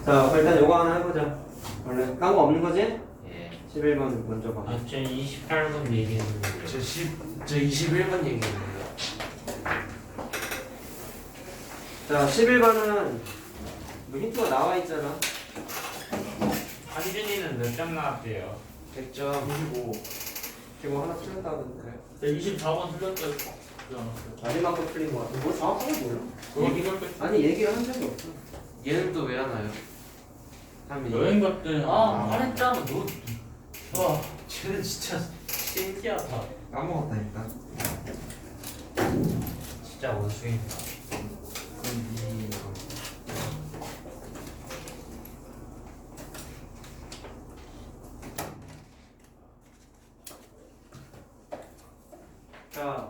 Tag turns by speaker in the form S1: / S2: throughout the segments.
S1: 자, 일단 요거 하나 해보자. 원래 딴 거 없는 거지?
S2: 예.
S1: 11번 먼저 봐.
S2: 아, 저 28번 얘기했는데.
S3: 저 21번 얘기했는데.
S1: 자, 11번은 뭐 힌트가 나와 있잖아.
S2: 한준이는 몇 점 나왔대요?
S1: 100점.
S3: 25.
S1: 지금 하나 틀렸다던데.
S4: 24번 틀렸어요.
S1: 마지막 거 틀린 거 같아. 뭐 정확하게 몰라?
S4: 얘기할 때
S1: 아니, 얘기를 한 적이 없어.
S3: 얘는 또 왜 하나요?
S4: 여행 갔대. 말했잖아. 와, 쟤는 진짜 신기하다.
S1: 까먹었다니까.
S2: 진짜 원숭이다.
S1: 자,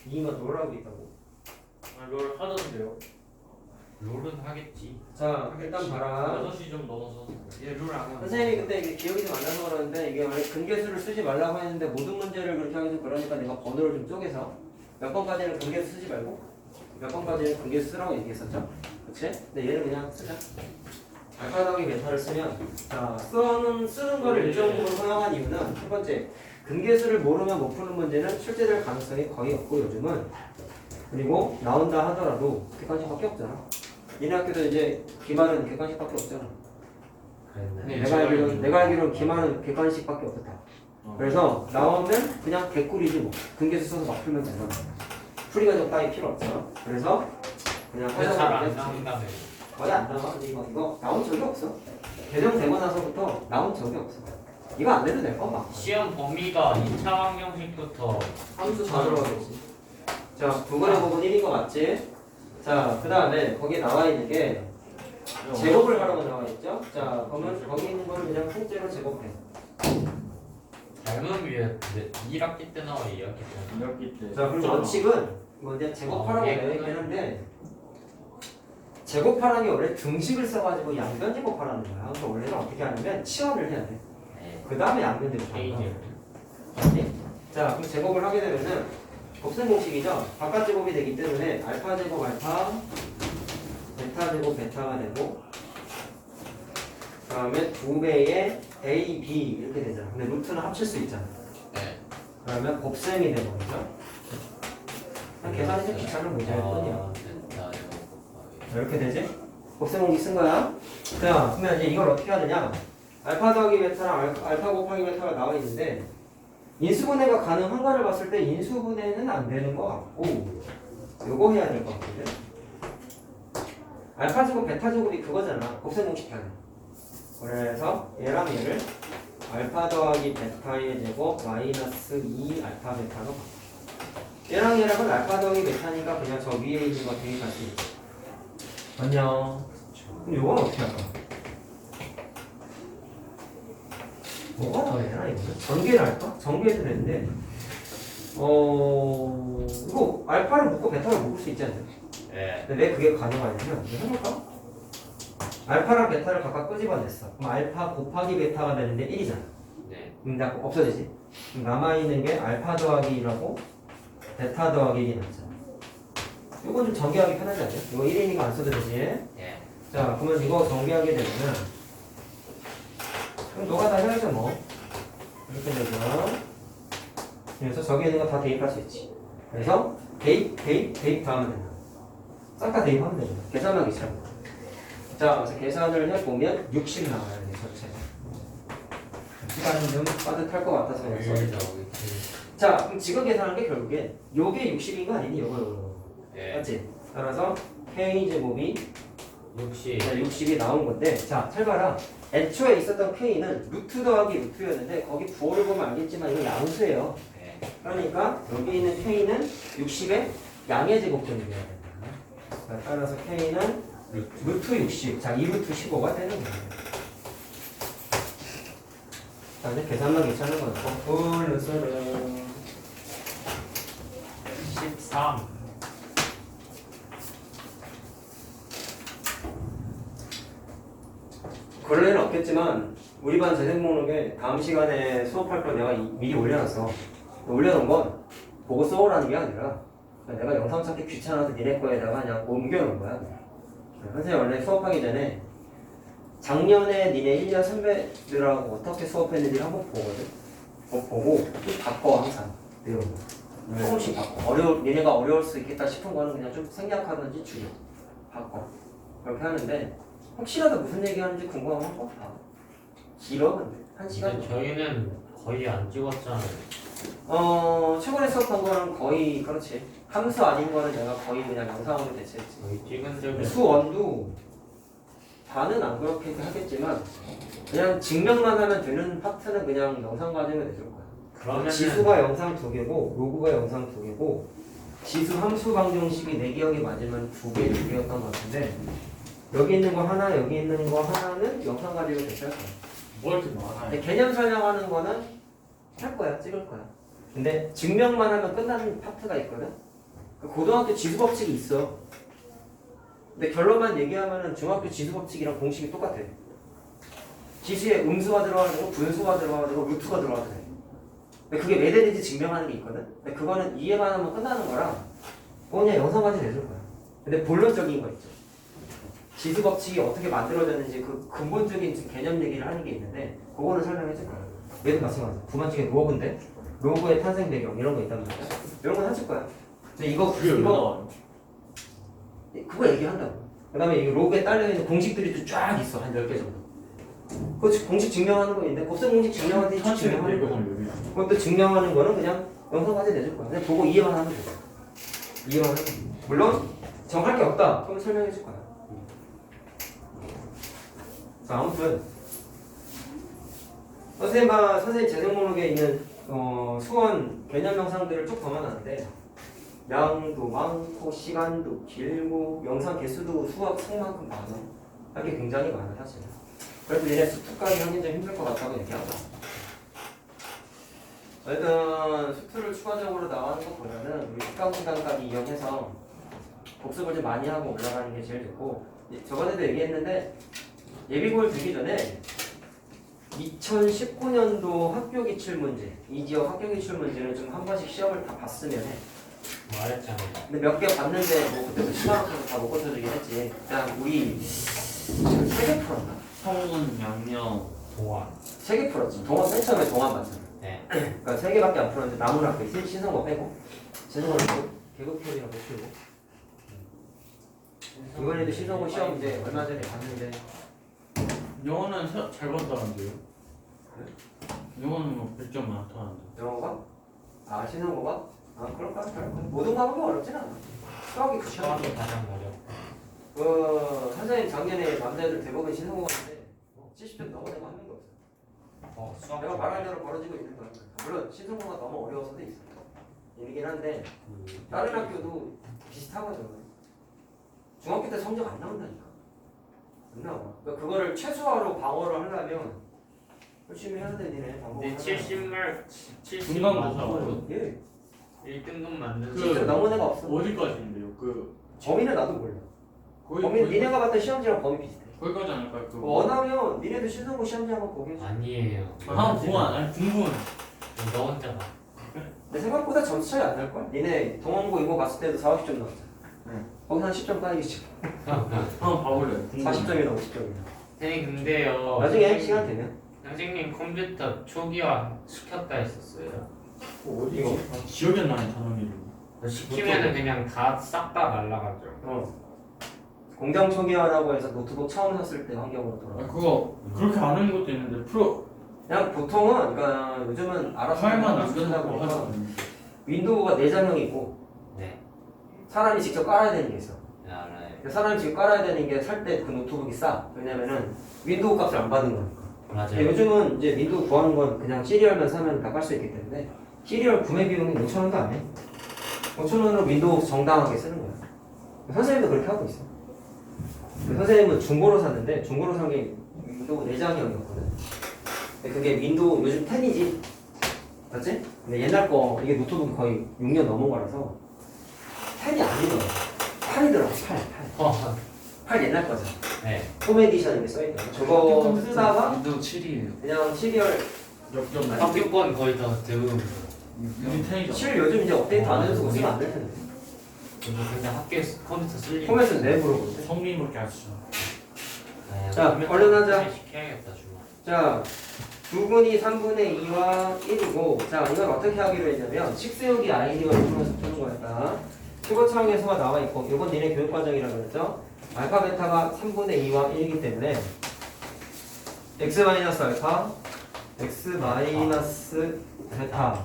S1: 이가 뭐라고 있다고?
S4: 롤 하던데요.
S2: 롤은 하겠지.
S1: 자, 일단 봐라.
S4: 6시 좀 넘어서.
S3: 얘룰안 하고.
S1: 선생님이 그때 이게 기억이 좀 안 나서 그러는데 이게 원래 근계수를 쓰지 말라고 했는데 모든 문제를 그렇게 하면서 그러니까 내가 번호를 좀 쪼개서 몇 번까지는 근계수 쓰지 말고 몇 번까지는 근계수 쓰라고 얘기했었죠? 그치? 근데 얘를 그냥 쓰자. 알파 더하기 베타를 쓰면 자, 쓰는 거를 일정 부분 허용한 이유는 첫 번째 근계수를 모르면 못 푸는 문제는 출제될 가능성이 거의 없고 요즘은 그리고 나온다 하더라도 객관식밖에 없잖아. 니네 학교도 이제 기말은 객관식밖에 없잖아.
S2: 그랬네.
S3: 네,
S1: 내가 알기로는 기말은 객관식밖에 없었다. 그래서 나오면 그냥 개꿀이지 뭐. 근계수 써서 막 풀면 되잖아. 풀이가 적당히 필요 없잖아. 그래서 그냥
S2: 잘안 나온다며.
S1: 거의 안 나와. 근데 이거 나온 적이 없어. 개정되고 나서부터 나온 적이 없어. 이거 안 내도 될 거 막.
S2: 시험 범위가 2차 방정식부터
S1: 함수 다 들어가겠지. 자, 두 번의 부분 1인 거 맞지? 자, 그 다음에 거기에 나와 있는 게 제곱을 하라고 나와 있죠? 자, 그러면 거기 있는 거를 그냥 통째로 제곱해.
S2: 닮은 위에 1학기 때 나와 2학기 때.
S4: 2학기 때.
S1: 자, 그럼 원칙은 뭐 이제 제곱하라고 되어 있긴 한데 제곱하라는 게 원래 등식을 써가지고 양변 제곱하라는 거야. 그래서 원래는 어떻게 하냐면 치환을 해야 돼.
S2: 네.
S1: 그 다음에 양변 제곱하는
S2: 페이지.
S1: 거야. 자, 그럼 제곱을 하게 되면은 곱셈 공식이죠. 바깥 제곱이 되기 때문에 알파 제곱 알파, 베타 제곱 베타가 되고 그 다음에 2배의 a, b 이렇게 되잖아. 근데 루트는 합칠 수 있잖아.
S2: 네.
S1: 그러면 곱셈이 되는 거죠. 그냥 계산이 좀 귀찮은 문제일 뿐이야.
S2: 됐다.
S1: 자, 이렇게 되지? 곱셈 공식 쓴 거야. 자, 그러면 이제 이걸 어떻게 해야 되냐? 알파 더하기 베타랑 알파 곱하기 베타가 나와 있는데 인수분해가 가능한가를 봤을 때 인수분해는 안 되는 것 같고 요거 해야 될 것 같은데 알파 제곱 베타 제곱이 그거잖아. 곱셈 공식 하는. 그래서 얘랑 얘를 알파 더하기 베타의 제곱 마이너스 2 알파 베타로 바꿔. 얘랑 얘랑은 알파 더하기 베타니까 그냥 저 위에 있는 거 대입할 수 있지. 안녕. 그럼 요건 어떻게 할까? 뭐가 나와야 되나 이거는? 전개를 할까? 전개해도 되는데 이거 알파를 묶고 베타를 묶을 수 있지 않나요?
S2: 네.
S1: 근데 왜 그게 가능하냐면 이거 해볼까? 알파랑 베타를 각각 끄집어냈어. 그럼 알파 곱하기 베타가 되는데 1이잖아.
S2: 네.
S1: 그럼 나 없어지지? 그럼 남아있는 게 알파 더하기 1하고 베타 더하기 1이 남잖아. 이건 좀 전개하기 편하지 않냐? 이거 1이니까 안 써도 되지?
S2: 네.
S1: 자, 그러면 이거 정비하게 되면은 그럼 너가 다 해야죠 뭐. 이렇게 되죠. 그래서 저기 있는 거 다 대입할 수 있지. 그래서 대입 다 하면 된다. 싹 다 대입하면 된다. 계산하기 시작. 자, 그래서 계산을 해보면 60 나와요. 이게 전체가. 시간이 좀 빠듯할 것 같아서 그냥 써야죠. 자, 그럼 지금 계산한 게 결국에 요게 60인 거 아니니? 요거.
S2: 네.
S1: 맞지? 따라서 K제곱이
S2: 60.
S1: 60이 나온 건데 자, 잘 봐라. 애초에 있었던 K는 루트 더하기 루트였는데 거기 부호를 보면 알겠지만 이건 양수예요.
S2: 네.
S1: 그러니까 여기 있는 K는 60의 양의 제곱점이 돼야 된다. 자, 따라서 K는 루트 60. 자, 2루트 15가 되는 거예요. 자, 이제 계산만 괜찮은 거고. 플러스는
S2: 13.
S1: 그럴 일은 없겠지만 우리 반 재생 목록에 다음 시간에 수업할 걸 내가 미리 올려놨어. 올려놓은 건 보고 써오라는 게 아니라 내가 영상 찾기 귀찮아서 니네 거에다가 그냥 옮겨놓은 거야. 선생님 원래 수업하기 전에 작년에 니네 1년 선배들하고 어떻게 수업했는지 한번 보거든. 보고 좀 바꿔 항상 내용. 조금씩 바꿔. 니네가 어려울 수 있겠다 싶은 거는 그냥 좀 생략하든지 줄여. 바꿔. 그렇게 하는데 혹시라도 무슨 얘기하는지 궁금하면 한번 봐. 길어 근데 1시간.
S2: 근데 저희는 거의 안 찍었잖아요.
S1: 최근에 수업한 거는 거의 그렇지. 함수 아닌 거는 내가 거의 그냥 영상으로 대체했지.
S2: 거의 찍은 적이
S1: 수원도 다는 안 그렇게 하겠지만 그냥 증명만 하면 되는 파트는 그냥 영상 과정을 내줄 거야.
S2: 그러면은
S1: 지수가 영상 2개고 로그가 영상 2개고 지수 함수 방정식이 내 기억이 맞으면 2개, 4개였던 것 같은데 여기 있는 거 하나, 여기 있는 거 하나는 영상 가지고 대체할 거야.
S4: 뭐 이렇게 많아요?
S1: 근데 개념 설명하는 거는 할 거야, 찍을 거야. 근데 증명만 하면 끝나는 파트가 있거든. 고등학교 지수 법칙이 있어. 근데 결론만 얘기하면은 중학교 지수 법칙이랑 공식이 똑같아. 지수에 음수가 들어가야 되고 분수가 들어가야 되고 루트가 들어가야 돼. 근데 그게 왜 되는지 증명하는 게 있거든. 근데 그거는 이해만 하면 끝나는 거라 그냥 영상까지 내줄 거야. 근데 본론적인 거 있죠. 지수 법칙이 어떻게 만들어졌는지 그 근본적인 개념 얘기를 하는 게 있는데 그거는 설명해 줄 거야. 얘도 마찬가지야. 부만식의 로그인데 로그의 탄생 배경 이런 거 있단 말이야. 이런 건 해줄 거야. 근데
S4: 그게 왜 나와요?
S1: 그거 얘기한다고. 그 다음에 이 로그에 딸려있는 공식들이 또 쫙 있어. 한 10개 정도. 그 공식 증명하는 거 있는데 곱셈 공식 증명하듯이 증명하는 거. 그것도 증명하는 거는 그냥 영상까지 내줄 거야. 그냥 보고 이해만 하면 돼. 이해만 하면 돼. 물론 정할 게 없다. 그럼 설명해 줄 거야. 자, 아무튼 선생님 재생 목록에 있는 수원 개념 영상들을 쭉 보면하는데 양도 많고 시간도 길고 영상 개수도 수학 수만큼 많아. 할 게 굉장히 많아 사실. 그래서 얘네 수투까지 하긴 좀 힘들 것 같다고 얘기하고. 일단 수투를 추가적으로 나가는 것보다는 우리 특강공간까지 이용해서 복습을 좀 많이 하고 올라가는 게 제일 좋고. 저번에도 얘기했는데 예비고를 들기 전에 2019년도 학교 기출 문제, 이 지역 학교 기출 문제는 좀 한 번씩 시험을 다 봤으면 해.
S2: 말했잖아요.
S1: 근데 몇 개 봤는데 뭐 그때도 시간없어서 다 못 고쳐주긴 했지. 일단 우리 지금 3개 풀었나?
S4: 성은 양념
S2: 동안.
S1: 3개 풀었지. 동안 맨 처음에 동안 봤잖아.
S2: 네.
S1: 그러니까 3개밖에 안 풀었는데 나무를 앞에 신성거 빼고 신성거는 개그 표현이라고 풀고. 이번에도 신성거 시험 이제 얼마 전에 봤는데
S4: 영어는 잘 봤다는데요? 영어는 뭐 100점 많다는데.
S1: 영어가? 아 신성거가? 아 그럴까? 모든 과목이 어렵진 않아. 수학이 그 시험.
S2: 수학이 가장 어렵고.
S1: 선생님 작년에 남자애들 대부분 신성거인데 70점 넘은 애가 한 명도 없어.
S2: 수학
S1: 내가 말한 대로 벌어지고 있는 거야. 물론 신성거가 너무 어려워서도 있어. 이긴 한데 다른 학교도 비슷하거든. 중학교 때 성적 안 나온다니까. 안 나와. 그러니까 그거를 최소화로 방어를 하려면 열심히 해야 돼. 니네 방법을.
S2: 근데 70말 70
S4: 중간고사
S1: 예.
S2: 1등급 만든
S4: 그-
S1: 진짜 넘은 애가 없어.
S4: 어디까지인데요?
S1: 범위는 나도 몰라.
S4: 거의
S1: 범위 니네가 봤던 시험지랑 범위 비슷해.
S4: 거기까지 아닐까요? 그
S1: 원하면 니네도 신성고 시험지 한번 보게 해줘.
S2: 아니에요.
S4: 보안 아니 공부는
S2: 너 혼자 봐.
S1: 근데 생각보다 점수 차이 안 날걸? 니네 동원고 이거 봤을 때도 4, 50점 나왔잖아. 거기서 한 10점 까이겠지.
S4: 한번 봐볼래요.
S1: 40점이나 50점이나.
S2: 선생님 근데요.
S1: 나중에 시간 되면.
S2: 선생님 컴퓨터 초기화 시켰다 했었어요.
S1: 이거.
S4: 기억이 안 나네 단원 이름.
S2: 시키면은 그냥 다 싹 다 날라가죠.
S1: 공장 초기화라고 해서 노트북 처음 샀을 때 환경으로 돌아가.
S4: 그거 그렇게 안 하는 것도 있는데 프로
S1: 그냥 보통은 그러니까 요즘은 알아서
S4: 파일만 안
S1: 쓴다
S4: 끝나고
S1: 보니까
S4: 하는
S1: 윈도우가 4장형이 있고
S2: 네.
S1: 사람이 직접 깔아야 되는 게 있어.
S2: 알아요.
S1: 사람이 직접 깔아야 되는 게 살 때 그 노트북이 싸. 왜냐면은 윈도우 값을 안 받는 거니까.
S2: 맞아요.
S1: 근데 요즘은 이제 윈도우 구하는 건 그냥 시리얼만 사면 다 깔 수 있기 때문에 시리얼 구매 비용이 5,000원도 안 해. 5,000원으로 윈도우 정당하게 쓰는 거야. 선생님도 그렇게 하고 있어. 선생님은 중고로 샀는데 중고로 산 게 윈도우 4장형이었거든. 근데 그게 윈도우 요즘 10이지. 맞지? 근데 옛날 거 이게 노트북이 거의 6년 넘은 거라서 10이 아니더라고. 8이더라고. 8. 8 옛날 거잖아.
S2: 네.
S1: 홈 에디션 이렇게 써있던 저거 쓰다가
S3: 윈도우 7이에요.
S1: 그냥 시리얼
S4: 역점 나.
S2: 학교권 거의 다 대부분.
S4: 유니 텐이죠.
S1: 7 요즘 이제 업데이트 안 해서 쓰면 안 될 텐데.
S2: 저도 근데 학교에서 컴퓨터 쓸 일.
S1: 홈에서는 내 물어보는데.
S4: 성민이밖에 안 쓰죠.
S1: 자, 얼른 하자.
S2: 시켜야겠다 주말.
S1: 자, 두근이 3분의 2와 1이고, 자, 이건 어떻게 하기로 했냐면, 식세우기 아이디어를 풀어서 푸는 거였다. 최고차항에서가 나와 있고, 이건 니네 교육과정이라고 그랬죠? 알파, 베타가 3분의 2와 1이기 때문에, x 마이너스 알파, x 마이너스 베타는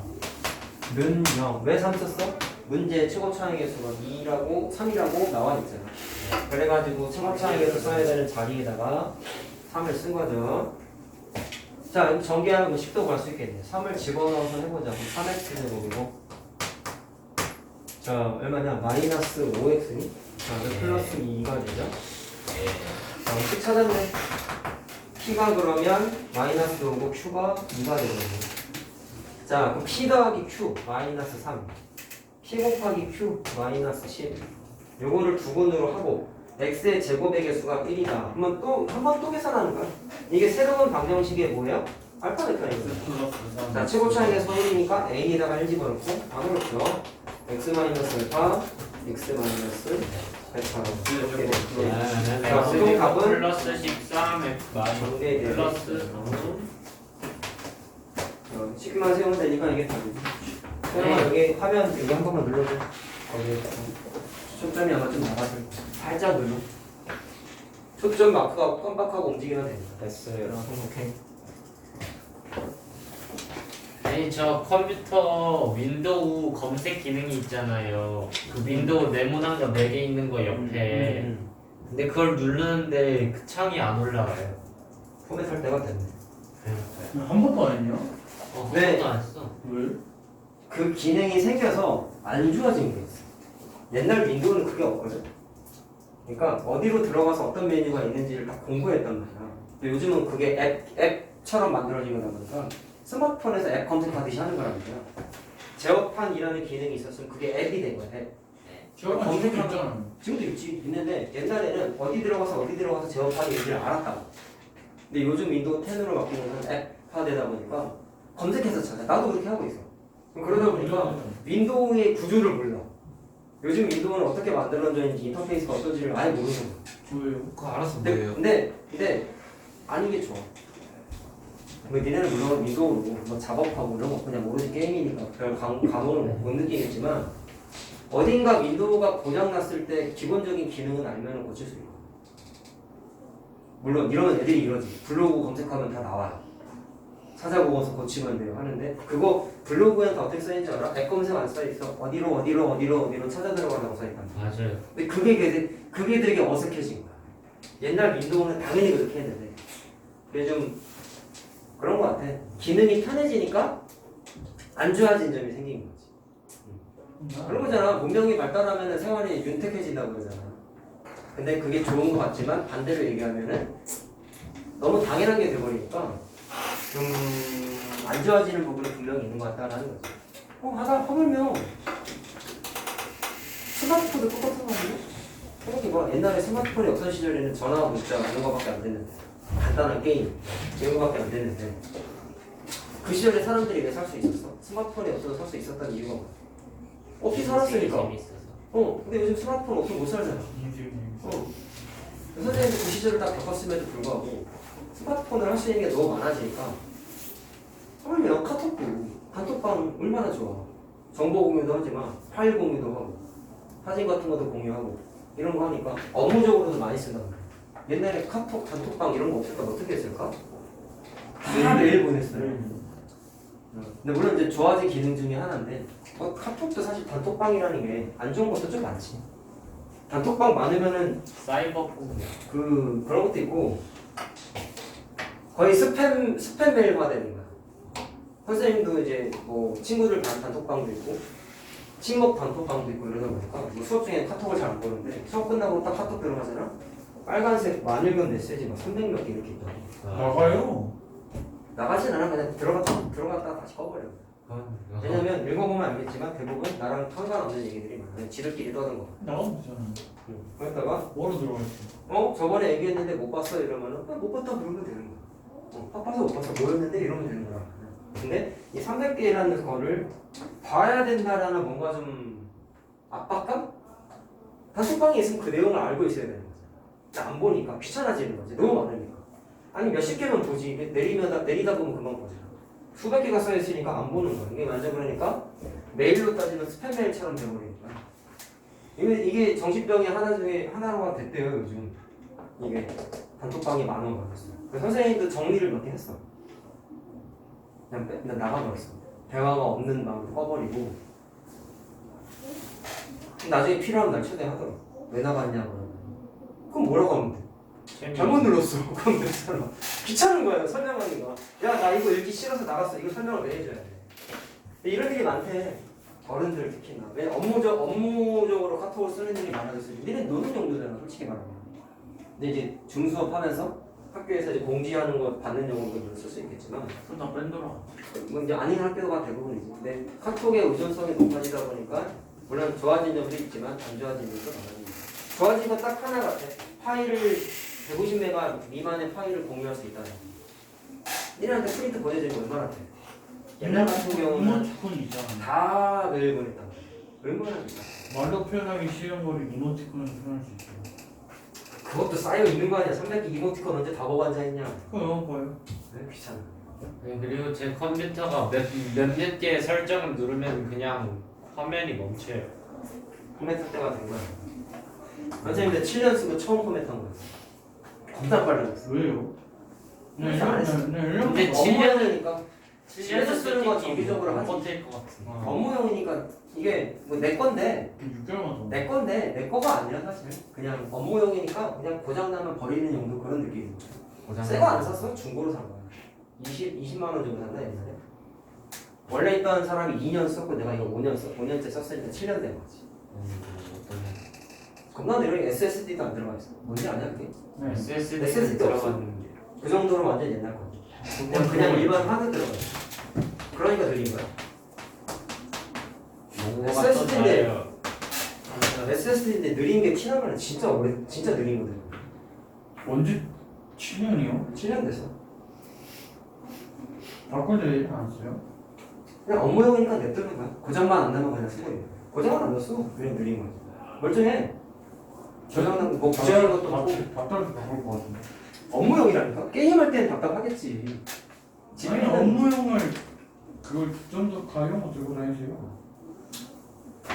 S1: 0. 왜 3 썼어? 문제 최고차항의 수가 2라고, 3이라고 나와 있잖아. 그래가지고 최고차항에서 써야 되는 자리에다가 3을 쓴 거죠. 자, 전개하면 10도 갈 수 있겠네. 3을 집어넣어서 해보자. 그럼 3x 제곱이고. 자, 얼마냐? 마이너스 5x니? 자, 플러스 2가 되죠? 자, 어떻게 찾았네? p가 그러면 마이너스 5고 q가 2가 되거든요. 자, 그럼 p 더하기 q 마이너스 3. p 곱하기 q 마이너스 10. 요거를 두근으로 하고 x의 제곱의 개수가 1이다. 그러면 또 한 번 또 계산하는 거야. 이게 새로운 방정식의 뭐예요? 알파 베타니까. 자, 최고차항에서 1이니까 a에다가 1 집어넣고 아무렇죠. x 마이너스 알파, x 마이너스 베타로 이렇게 되죠. 자, 보통 답은
S2: 플러스 13 F
S1: 정리되어
S2: 플러스
S1: 식만 세우면 되니까 이게 답이지. 세영아 여기 화면 여기 한 번만 눌러줘. 거기 초점이 아마 좀 나갔을 거야. 살짝 눌러. 초점 마크가 깜빡하고 움직이면 됩니다. 됐어요. 오케이.
S2: 아니 저 컴퓨터 윈도우 검색 기능이 있잖아요. 그 윈도우 네모난 거 4개 있는 거 옆에. 근데 그걸 누르는데 그 창이 안 올라가요.
S1: 포맷할 때가 됐네.
S4: 한 번도 안 했냐?
S1: 네.
S2: 한 번도 안 했어.
S4: 왜?
S1: 그 기능이 생겨서 안 좋아진 게 있어. 옛날 윈도우는 그게 없거든. 그러니까 어디로 들어가서 어떤 메뉴가 있는지를 다 공부했단 말이야. 근데 요즘은 그게 앱처럼 만들어진 거다 보니까 스마트폰에서 앱 검색하듯이 하는 거란 말이야. 제어판이라는 기능이 있었으면 그게 앱이 된 거야. 앱.
S4: 제가
S1: 검색하면
S4: 있잖아.
S1: 지금도 있는데 옛날에는 어디 들어가서 제어판이 있는지를 알았다고. 근데 요즘 윈도우 10으로 바뀌면서 앱화되다 보니까 검색해서 찾아. 나도 그렇게 하고 있어. 그러다 보니까 윈도우의 구조를 몰라. 요즘 윈도우는 어떻게 만들어져 있는지 인터페이스가 어떤지를 아예 모르는 거야.
S4: 왜요?
S3: 그거 알아서
S1: 근데,
S3: 뭐예요?
S1: 근데 아닌 게 좋아. 뭐 니네는 물론 윈도우로 뭐 작업하고 이런 거 그냥 모르지 게임이니까 별 감흥을 못 느끼겠지만 어딘가 윈도우가 고장났을 때 기본적인 기능은 알면 고칠 수 있고 물론 이러면 애들이 이러지. 블로그 검색하면 다 나와요. 찾아보고서 고치면 돼요 하는데 그거 블로그에는 다 어떻게 써있는지 알아? 앱 검색 안 써있어. 어디로 찾아 들어가라고 써있단 말이야.
S2: 맞아요.
S1: 근데 그게 되게 어색해진 거야. 옛날 윈도우는 당연히 그렇게 했는데 근데 좀 그런 거 같아. 기능이 편해지니까 안 좋아진 점이 생긴 거지. 그런 거잖아. 문명이 발달하면 생활이 윤택해진다고 그러잖아. 근데 그게 좋은 거 같지만 반대로 얘기하면은 너무 당연한 게 돼버리니까 좀 안 좋아지는 부분이 분명히 있는 것 같다라는 거지. 하물며 스마트폰도 똑같은 거 아니야? 생각해봐. 옛날에 스마트폰이 없던 시절에는 전화, 문자 이런 거밖에 안 됐는데 간단한 게임 이런 거밖에 안 됐는데 그 시절에 사람들이 왜 살 수 있었어? 스마트폰이 없어서 살 수 있었다는 이유가 뭐야? 없이 살았으니까.
S2: 재밌어서.
S1: 근데 요즘 스마트폰 없으면 못 살잖아. 선생님이 그 시절을 딱 겪었음에도 불구하고 스마트폰을 할 수 있는 게 너무 많아지니까 하물며 카톡도 단톡방 얼마나 좋아. 정보 공유도 하지만 파일 공유도 하고 사진 같은 것도 공유하고 이런 거 하니까 업무적으로도 많이 쓴단 말이야. 옛날에 카톡, 단톡방 이런 거 없을까 어떻게 했을까? 다 매일 보냈어요. 근데 물론 이제 좋아진 기능 중에 하나인데 카톡도 사실 단톡방이라는 게 안 좋은 것도 좀 많지. 단톡방 많으면은
S2: 사이버폰.
S1: 그런 것도 있고 거의 스팸 메일화 되는 거야. 선생님도 이제 뭐 친구들 단톡방도 있고 친목 단톡방도 있고 이러다 보니까 뭐 수업 중에 카톡을 잘 안 보는데 수업 끝나고 딱 카톡 들어가잖아. 빨간색 만일면 메시지 막 300몇 개 이렇게 있더라고.
S4: 나가요.
S1: 나가진 않아. 그냥 들어갔다 다시 꺼버려. 왜냐면 읽어보면 알겠지만 대부분 나랑 상관없는 얘기들이 많아요. 지들끼리 떠는 거.
S4: 나가면 되잖아.
S1: 그랬다가
S4: 뭐로 들어갔지?
S1: 저번에 얘기했는데 못 봤어 이러면은 못 봤다 그러면 되는 거야. 바빠서 못 봤어 뭐였는데 이러면 되는 거야. 근데 이 300개라는 거를 봐야 된다라는 뭔가 좀 압박감? 단톡방에 있으면 그 내용을 알고 있어야 되는 거죠. 안 보니까 귀찮아지는 거지. 너무 많으니까. 아니 몇십 개만 보지. 내리다 보면 금방 보지. 수백 개가 써 있으니까 안 보는 거야. 이게 완전 그러니까 메일로 따지면 스팸 메일처럼 돼버리니까. 이게 정신병이 하나 중에 하나로가 됐대요 요즘. 이게 단톡방이 많은 거였어. 그래서 선생님도 정리를 몇 개 했어. 그냥 나가버렸어. 대화가 없는 방을 꺼버리고. 나중에 필요하면 날 초대하더라고. 왜 나갔냐고. 그럼 뭐라고 하면 돼? 잘못 눌렀어. 그럼 되잖아. 귀찮은 거예요 설명하는 거. 야 나 이거 읽기 싫어서 나갔어. 이거 설명을 왜 해줘야 돼? 이런 일이 많대. 어른들 특히나. 왜 업무적으로 카톡을 쓰는 일이 많아졌어요. 니네 노는 용도잖아 솔직히 말하면. 근데 이제 중수업 하면서 학교에서 이제 공지하는 거 받는 용도로 쓸 수 있겠지만
S4: 나 뺀더라.
S1: 뭐 이제 아닌 학교가 대부분이지. 근데 카톡의 의존성이 높아지다 보니까 물론 좋아진 점도 있지만 안 좋아진 점도 많아집니다. 좋아진 건 딱 하나 같아. 파일을 150메가 미만의 파일을 공유할 수 있다는. 니네한테 프린트 보내주는 거 얼마나 돼? 옛날 같은 경우는
S4: 이모티콘 있잖아.
S1: 다 메일 보냈단 말이야. 얼마나 됩니까?
S4: 말로 표현하기 쉬운 걸 이모티콘으로 표현할 수 있어.
S1: 그것도 쌓여 있는 거 아니야. 300개 이모티콘 언제 다 보고 앉아있냐.
S4: 그거 영어 봐요.
S1: 왜 귀찮아.
S2: 네, 그리고 제 컴퓨터가 몇몇 개의 설정을 누르면 그냥 화면이 멈춰요.
S1: 포맷할 때가 된 거야. 선생님들 7년 쓰고 처음 포맷한 거야. 겁나 빨라졌어.
S4: 왜요?
S1: 네, 안 했어.
S2: 근데
S1: 7년이니까
S2: 집에서
S1: 쓰는 건 정기적으로 하지.
S2: 버틸 것 같은.
S1: 업무용이니까 이게 뭐 내 건데
S4: 6개월만 더.
S1: 내 건데 내 거가 아니라 사실 그냥 업무용이니까 그냥 고장 나면 버리는 용도 그런 느낌이야. 새 거 안 샀어? 중고로 산 거야. 20만 원 주고 샀나 옛날에? 원래 있던 사람이 2년 썼고 내가 이거 5년째 썼으니까 7년 된 거지. 겁나 느려. SSD도 안 들어가 있어. 뭔지 아냐 그게?
S4: 네.
S2: SSD 들어갔는데.
S1: 그 정도로 완전 옛날 거. 그냥 일반 하드 들어가 있어. 그러니까 느린 거야. SSD인데 느린 게 티나면 진짜 느린 거든.
S4: 언제 7년이요?
S1: 7년 됐어.
S4: 바꿀 때 안 써요?
S1: 그냥 업무용이니까 냅두는 거야. 고장만 안 나면 그냥 쓰고 있는 거야. 고장은 안 났어. 그냥 느린 거지. 멀쩡해. 고장난 뭐 부재하는 것도 없고.
S4: 답답해서 바꿀 것 같은데.
S1: 업무용이라니까? 게임할 때는 답답하겠지.
S4: 아니 업무용을 그걸 좀 더 가벼운 거 들고 다니세요.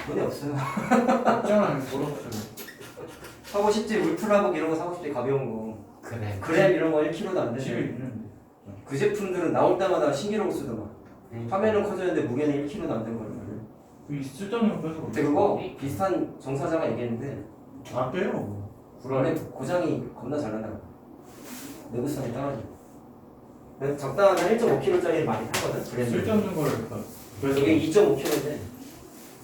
S1: 돈이 없어요.
S4: 있잖아요. 벌었어요.
S1: 사고 싶지. 울트라북 이런 거 사고 싶지. 가벼운 거.
S2: 그래.
S1: 그램 이런 거 1kg도 안
S4: 집에
S1: 되는데.
S4: 있는데.
S1: 그 제품들은 나올 때마다 신기록 쓰더만.
S2: 네.
S1: 화면은 커졌는데 무게는 1kg도 안 된 거예요.
S4: 그 쓸데없는 거 빼서
S1: 근데 그거 비슷한 종사자가 얘기했는데
S4: 안 빼요.
S1: 원래 고장이 겁나 잘 난다고. 내구성이 떨어져. 적당한 1.5kg짜리를 많이 타거든. 그래서
S4: 쓸데없는 걸 빼서.
S1: 이게 2.5kg인데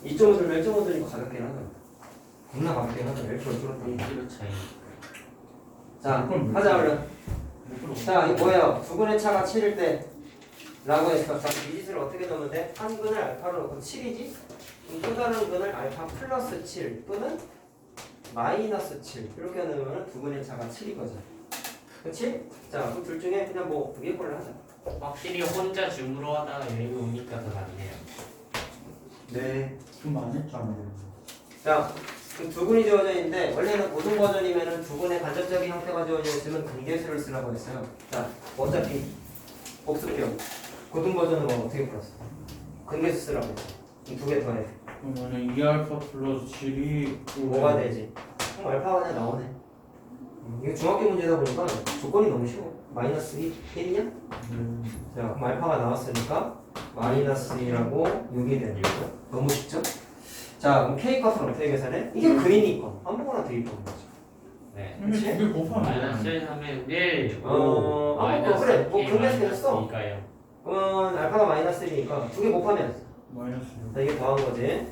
S1: 2.5 들면 1.5 들니까 가볍게 하다. 겁나 가볍게 하다. 1kg 줄었다.
S2: 1kg 차이.
S1: 자, 하자 얼른. 자, 이거 뭐예요? 두 근의 차가 7일 때 라고 했어. 자, 이 짓을 어떻게 넣으면 돼? 한 근을 알파로 넣고 7이지? 그럼 또 다른 근을 알파 플러스 7 또는 마이너스 7 이렇게 넣으면 두 근의 차가 7인 거지. 그치? 자, 그럼 둘 중에 그냥 뭐 위에 걸로 하자.
S2: 확실히 혼자 줌으로 하다가 여기 오니까 더 낫네요.
S1: 네.
S4: 좀 안 했잖아요.
S1: 자, 그럼 두 근이 주어져 있는데 원래는 고등 버전이면은 두 근의 간접적인 형태가 주어져 있으면 근계수를 쓰라고 했어요. 자, 어차피 복습형 고등 버전은 뭐 어떻게 풀었어? 근계수 쓰라고 했어. 두 개 더해.
S4: 그러면 2알파 플러스 7이
S1: 뭐가 되지? 그럼 알파가 그냥 나오네. 이게 중학교 문제다 보니까 조건이 너무 쉬워. 마이너스 1이냐? 자, 그럼 알파가 나왔으니까 마이너스 2라고 6이 되는 거죠. 너무 쉽죠? 자, 그럼 K 값은 어떻게 계산해? 이게 그이니까 아무거나 대입하는 거죠.
S2: 네.
S4: 근데
S1: 그치?
S4: 두개 곱하면
S2: 마이너스
S4: 되잖아요.
S2: 1 하면 1,
S1: 어,
S2: 5,
S1: 아무것도 그래. 뭐 그런 게 생겼어.
S2: 2가요.
S1: 그러면 알파가 마이너스 1이니까 두 개 곱하면
S4: 마이너스
S1: 자, 이게 더한 거지.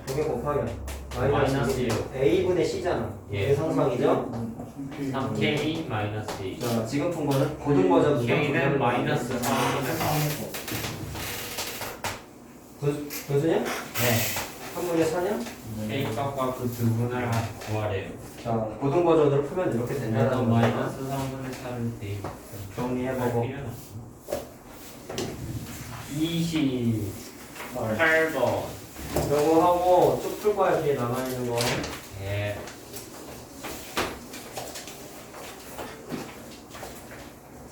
S1: 두 개 곱하면
S2: 마이너스 1.
S1: A분의 C잖아.
S2: 예.
S1: 이게 상상이죠?
S2: 3K 마이너스 2.
S1: 자, 지금 푼 거는 고등 버전
S2: K는 마이너스 3분의 4.
S1: 교수님?
S2: 네.
S1: 3분의 4냐?
S2: K 값과 그 두 분을 구하래요.
S1: 자, 고등 버전으로 풀면 이렇게
S2: 그래서
S1: 된다는 거죠.
S2: 마이너스 3분의 4를 대입.
S1: 정리해보고
S2: 28번.
S1: 요거 하고 쭉 풀 거야. 뒤에 남아있는 거.
S2: 예.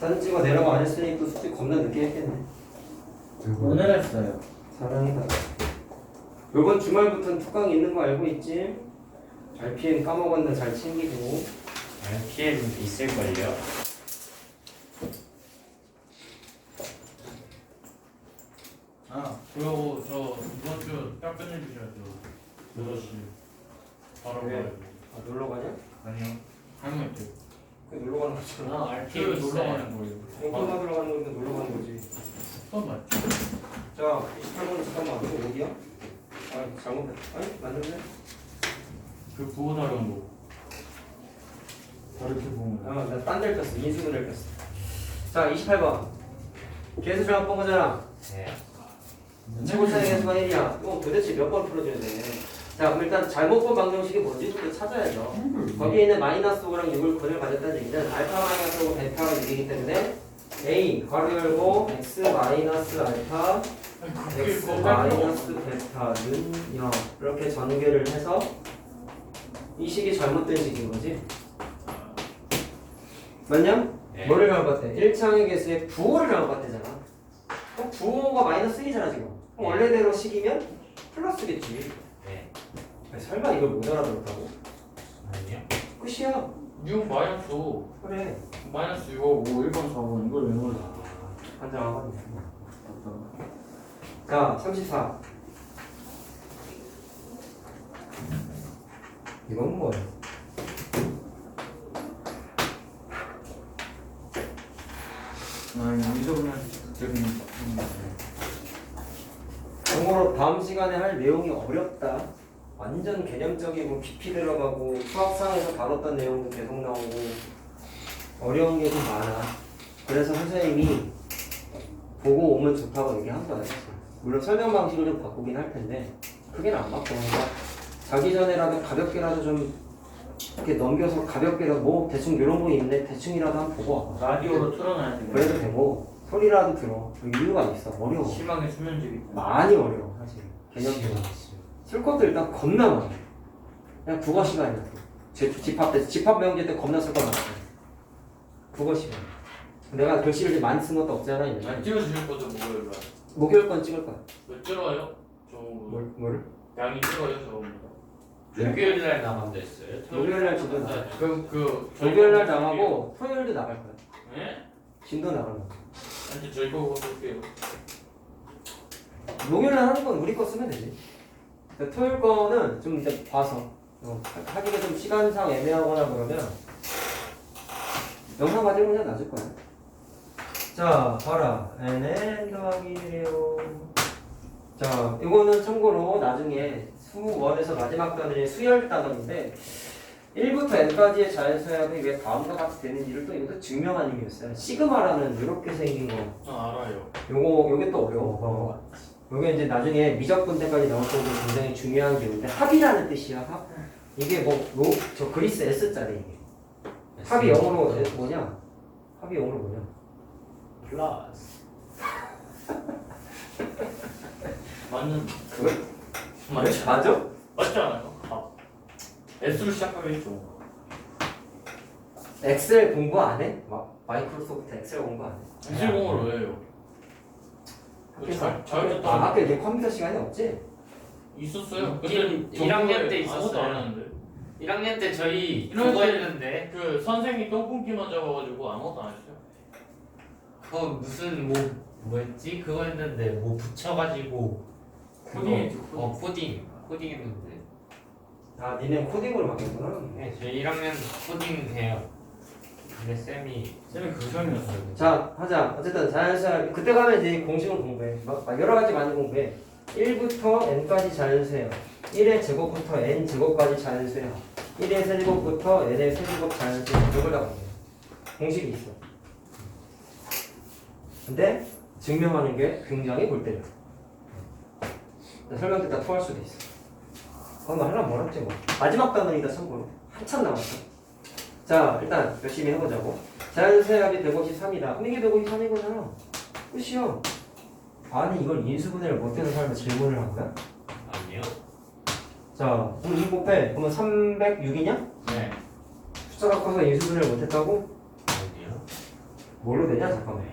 S1: 사진 찍어 내라고 안 했으니 또 숙제 겁나 늦게 했겠네.
S4: 오늘 했어요.
S1: 사랑이다. 요번 주말부터는 특강 있는 거 알고 있지? RPM 까먹었는데 잘 챙기고.
S2: RPM 있을걸요?
S4: 아 그리고 저 이번 주 딱 끝내주셔야죠. 8시 바로
S1: 왜?
S4: 가요.
S1: 아, 놀러 가냐?
S4: 아니요. 하면 돼요.
S1: 그 놀러 가는 거잖아.
S2: 아 RPM
S4: 놀러
S2: 있어요.
S4: 가는 거예요.
S1: 용돈 받으러 가는 건데 놀러 가는 거지.
S4: 처음 맞죠?
S1: 자, 28번 잠깐만. 이거 어디야? 아, 잘못했다. 아니, 맞는데?
S4: 그 부호 다른 거. 다르게 보면.
S1: 아, 나 딴 데를 꼈어. 인수분해를 꼈어. 자, 28번. 계수 잘못 본 거잖아.
S2: 네.
S1: 최고차의 계수가 1이야. 이거 도대체 몇 번 풀어줘야 돼? 자, 그럼 일단 잘못 본 방정식이 뭔지부터 찾아야죠. 거기에 있는 마이너스 5랑 6을 근을 가졌다는 얘기는 알파 마이너스 5 베타가 6이기 때문에 A 괄호 열고 x 마이너스 알파 x 마이너스 베타는 0 이렇게 전개를 해서 이 식이 잘못된 식인 거지. 맞냐?
S2: 네.
S1: 뭐를 잘못봤대? 1차항의 개수의 부호를 잘못봤대잖아. 그럼 부호가 마이너스 1이잖아 지금. 그럼 원래대로 식이면 플러스겠지.
S2: 네.
S1: 아니, 설마 이걸 못 알아들었다고?
S2: 아니요.
S1: 끝이야.
S4: 6 마이너스 5.
S1: 그래.
S4: 마이너스 6, 5, 1번, 4번. 이걸 왜 몰라?
S1: 한장 자, 34. 이건 뭐예요?
S4: 아, 여기서 그냥 되게
S1: 참고로 다음 시간에 할 내용이 어렵다. 완전 개념적이고 깊이 들어가고 수학상에서 다뤘던 내용도 계속 나오고 어려운 게 좀 많아. 그래서 선생님이 보고 오면 좋다고 얘기한 거야. 물론 설명 방식을 좀 바꾸긴 할 텐데 크게는 안 바꿔. 그러니까 자기 전에라도 가볍게라도 좀 이렇게 넘겨서 가볍게라도 뭐 대충 이런 거 있는데 대충이라도 한번 보고 와봐.
S4: 라디오로 틀어놔야 돼.
S1: 그래도 되고 소리라도 들어. 그 이유가 있어. 어려워.
S4: 심하게 수면제비.
S1: 많이 어려워 사실. 개념적으로. 쓸 것도 일단 겁나 많아. 그냥 국어 시간이야. 집합 명제 때 겁나 쓸 거 많아. 국어 시간. 내가 글씨를 좀 많이 쓴 것도 없잖아.
S4: 안
S1: 이제.
S4: 찍어주실 거죠, 목요일 날.
S1: 목요일 건 찍을 거야.
S4: 몇 줄어요? 저
S1: 뭐를?
S4: 양이 줄어요, 저거보다.
S2: 목요일 날 나간다 했어요.
S1: 목요일 날 진도 나가.
S4: 그
S1: 목요일 날 나가고 토요일도 나갈 거야.
S4: 네?
S1: 진도 나가는 거야.
S4: 아니 저희 거 볼게요.
S1: 목요일 날 하는 건 우리 거 쓰면 되지. 그러니까 토요일 거는 좀 이제 봐서 하기가 좀 시간상 애매하거나 그러면 영상 과정은 그냥 놔줄 거야. 자, 봐라. nn 더하기 1이에요. 자, 이거는 참고로 나중에 수원에서 마지막 단원이 수열 단원인데 1부터 n까지의 자연수합이 왜 다음과 같이 되는지를 또 이것도 증명하는 게 있어요. 시그마라는 이렇게 생긴 거.
S4: 알아요.
S1: 요게 또 어려워. 요게 이제 나중에 미적분 때까지 나올 정도로 굉장히 중요한 게 있는데 합이라는 뜻이야. 합. 이게 저 그리스 S자리 이게. 합이 영어로 뭐냐? 합이 영어로 뭐냐?
S2: 플러스.
S4: 맞는
S1: 그걸? 맞아?
S4: 맞지 않아요? S로 시작하겠죠.
S1: 엑셀 공부 안 해? 마이크로소프트 엑셀 공부 안 해?
S4: 기술공을 왜 해요?
S1: 아, 아까 이게 컴퓨터 시간이 없지?
S4: 있었어요.
S2: 있긴
S4: 근데
S2: 1학년 때
S4: 아무것도
S2: 있었어요.
S4: 안 하는데.
S2: 1학년 때 저희
S4: 이런
S2: 그거
S4: 거-
S2: 했는데
S4: 그 선생님이 똥꿈기만 잡아가지고 아무것도 안 했어요.
S2: 그거 무슨 뭐였지? 그거 했는데 뭐 붙여가지고
S4: 코딩이지,
S2: 그거, 코딩 했는데
S1: 아, 니네 코딩으로 바뀌었구나.
S2: 네, 저희 1학년 코딩 해요. 근데 쌤이
S4: 쌤이 그 시간이었어요.
S1: 자, 하자. 어쨌든 자연수야. 그때 가면 이제 공식을 공부해. 막 여러 가지 많이 공부해. 1부터 n까지 자연수야. 1의 제곱부터 n 제곱까지 자연수야. 1의 세제곱부터 n의 세제곱 자연수야. 이걸 다 공부해. 공식이 있어. 근데 증명하는 게 굉장히 골 때려. 설명 듣다 토할 수도 있어. 그건 하려면 멀었지 뭐. 마지막 단원이다 참고로. 한참 남았어. 자, 일단 열심히 해보자고. 자연수합이 153이다. 그럼 이게 153이거잖아. 끝이요. 아니 이걸 인수분해를 못해서 사람이 질문을 한 거야?
S2: 아니요.
S1: 자, 그럼 2 곱해. 그러면 306이냐?
S4: 네.
S1: 숫자가 커서 인수분해를 못했다고?
S2: 아니요.
S1: 뭘로 되냐? 잠깐만.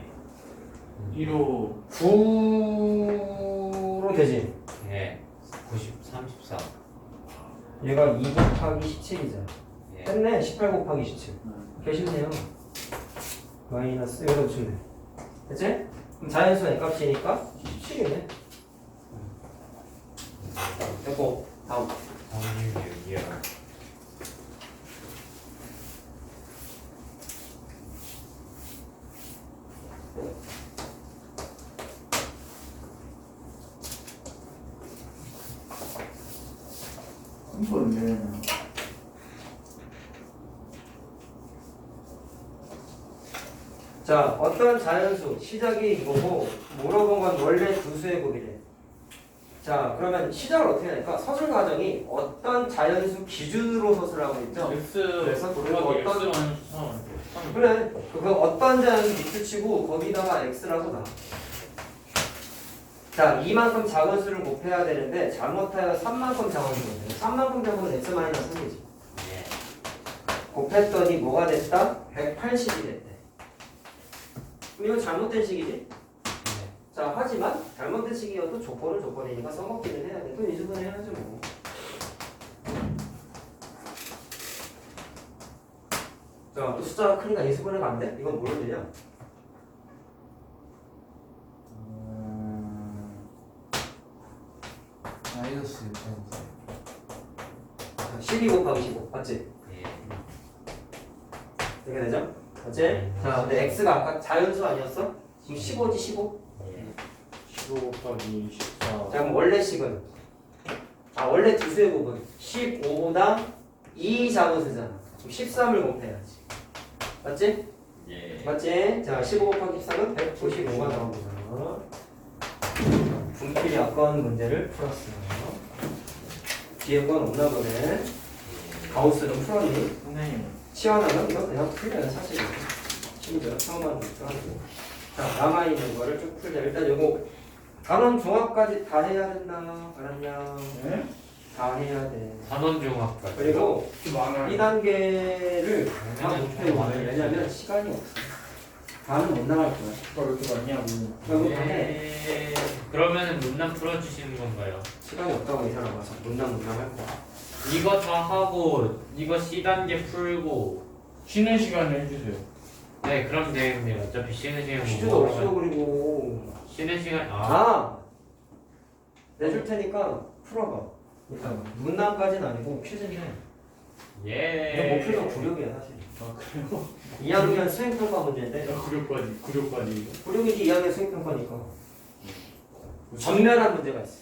S4: 1호
S1: 9로 되지?
S2: 예. 90, 34.
S1: 얘가 2 곱하기 17이잖아.
S2: 예.
S1: 했네. 18 곱하기 17. 계시네요. 마이너스 여기다 붙이면 돼. 됐지? 그럼 자연수의 값이니까 17이네. 됐고 다음.
S2: 36이요.
S4: 이건데
S1: 자, 어떤 자연수 시작이 이거고 물어본 건 원래 두 수의 곱이래. 자, 그러면 시작을 어떻게 할까? 서술 과정이 어떤 자연수 기준으로 서술하고 있죠? 그래서 그리고 어떤 그래, 그 어떤 자연수 밑줄치고 거기다가 x라고 나. 자, 이만큼 작은 수를 곱해야 되는데 잘못하여 3만큼 작은 수가 돼. 3만큼 작으면 x-3이지.
S2: 예.
S1: 곱했더니 뭐가 됐다? 180이 됐대. 그럼 이건 잘못된 식이지? 자, 하지만 잘못된 식이어도 조건은 조건이니까 써먹기는 해야 돼. 또 인수분 해야죠 뭐. 자, 또 숫자가 크니까 인수분해가 안 돼? 이건 뭘로 되냐?
S3: 마이너스 6.4.
S1: 12 곱하기 15 맞지?
S2: 예.
S1: 이렇게 되죠? 맞지? 자, 근데 x가 아까 자연수 아니었어? 지금 15지 15?
S2: 예.
S4: 15 곱하기 14
S1: 자, 그럼 원래 식은 원래 두 수의 곱은 15보다 2 자연수잖아. 그럼 13을 곱해야지. 맞지?
S2: 예.
S1: 맞지? 자, 15 곱하기 13은 195가 나옵니다. 분필이 아까운 문제를 풀었어요. 뒤에 건 없나 보네. 가우스는 풀었니?
S4: 선생님
S1: 시원하면 이거 그냥 풀려요, 사실은. 심지어 처음 하는 것도 하고. 자, 남아있는 거를 쭉 풀자. 일단 요거 단원 종합까지 다 해야 된다. 알았냐?
S4: 네?
S1: 다 해야 돼.
S2: 단원종합까지.
S1: 그리고
S4: 좀 많아요
S1: 2단계를 다 못해요. 왜냐면 시간이 없어. 다는 못 나갈 거야.
S4: 왜 이렇게 많냐고
S1: 결국 다 해.
S2: 예. 그러면은 문단 풀어주시는 건가요?
S1: 시간이 없다고 이 사람 와서 문당 할 거야.
S2: 이거 다 하고 이거 C단계 풀고
S4: 쉬는 시간에 해주세요
S2: 네 그럼 되겠네요. 어차피 쉬는 시간
S1: 퀴즈도 없어. 그리고
S2: 쉬는 시간
S1: 내줄 테니까 풀어봐. 일단 문단까지는 아니고 퀴즈는 해.
S2: 예.
S1: 목표가 구력이야 사실.
S4: 아 그래요?
S1: 2학년 수행평가 문제인데
S4: 구력까지
S1: 구력이지 2학년 수행평가니까 전멸한 문제가 있어.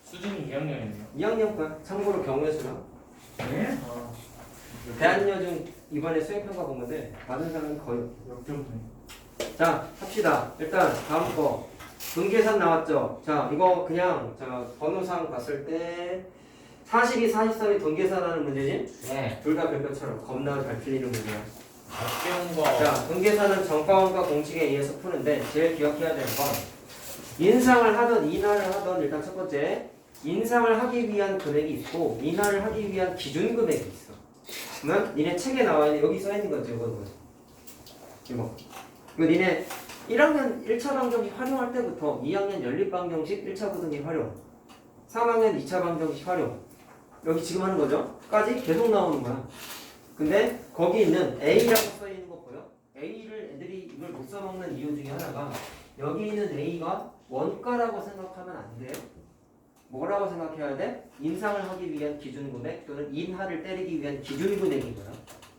S4: 수준이 2학년이네요
S1: 2학년 거야. 참고로 경우의 수랑
S4: 네?
S1: 대한여중 이번에 수행평가 본 건데 받은 사람이 거의 없어.
S4: 역점수
S1: 자, 합시다. 일단 다음 거 분계산 나왔죠. 자, 이거 그냥 번호상 봤을 때 42, 43이 분계산하는 문제지?
S2: 네.
S1: 둘 다 별표처럼 겁나 잘 풀리는 문제야.
S2: 아쉬운 거.
S1: 자, 분계산은 정가원과 공식에 의해서 푸는데 제일 기억해야 되는 건 인상을 하던 인하를 하던 일단 첫 번째 인상을 하기 위한 금액이 있고 인하를 하기 위한 기준 금액이 있어. 그러면 니네 책에 나와 있는 여기 써 있는 거죠, 이거는. 이거. 이거 니네 1학년 1차 방정식 활용할 때부터 2학년 연립 방정식 1차 부등식 활용, 3학년 2차 방정식 활용, 여기 지금 하는 거죠? 까지 계속 나오는 거야. 근데 거기 있는 A라고 써 있는 거 보여? A를 애들이 이걸 못 써먹는 이유 중에 하나가 여기 있는 A가 원가라고 생각하면 안 돼요. 뭐라고 생각해야 돼? 인상을 하기 위한 기준 금액 또는 인하를 때리기 위한 기준 금액인 거야.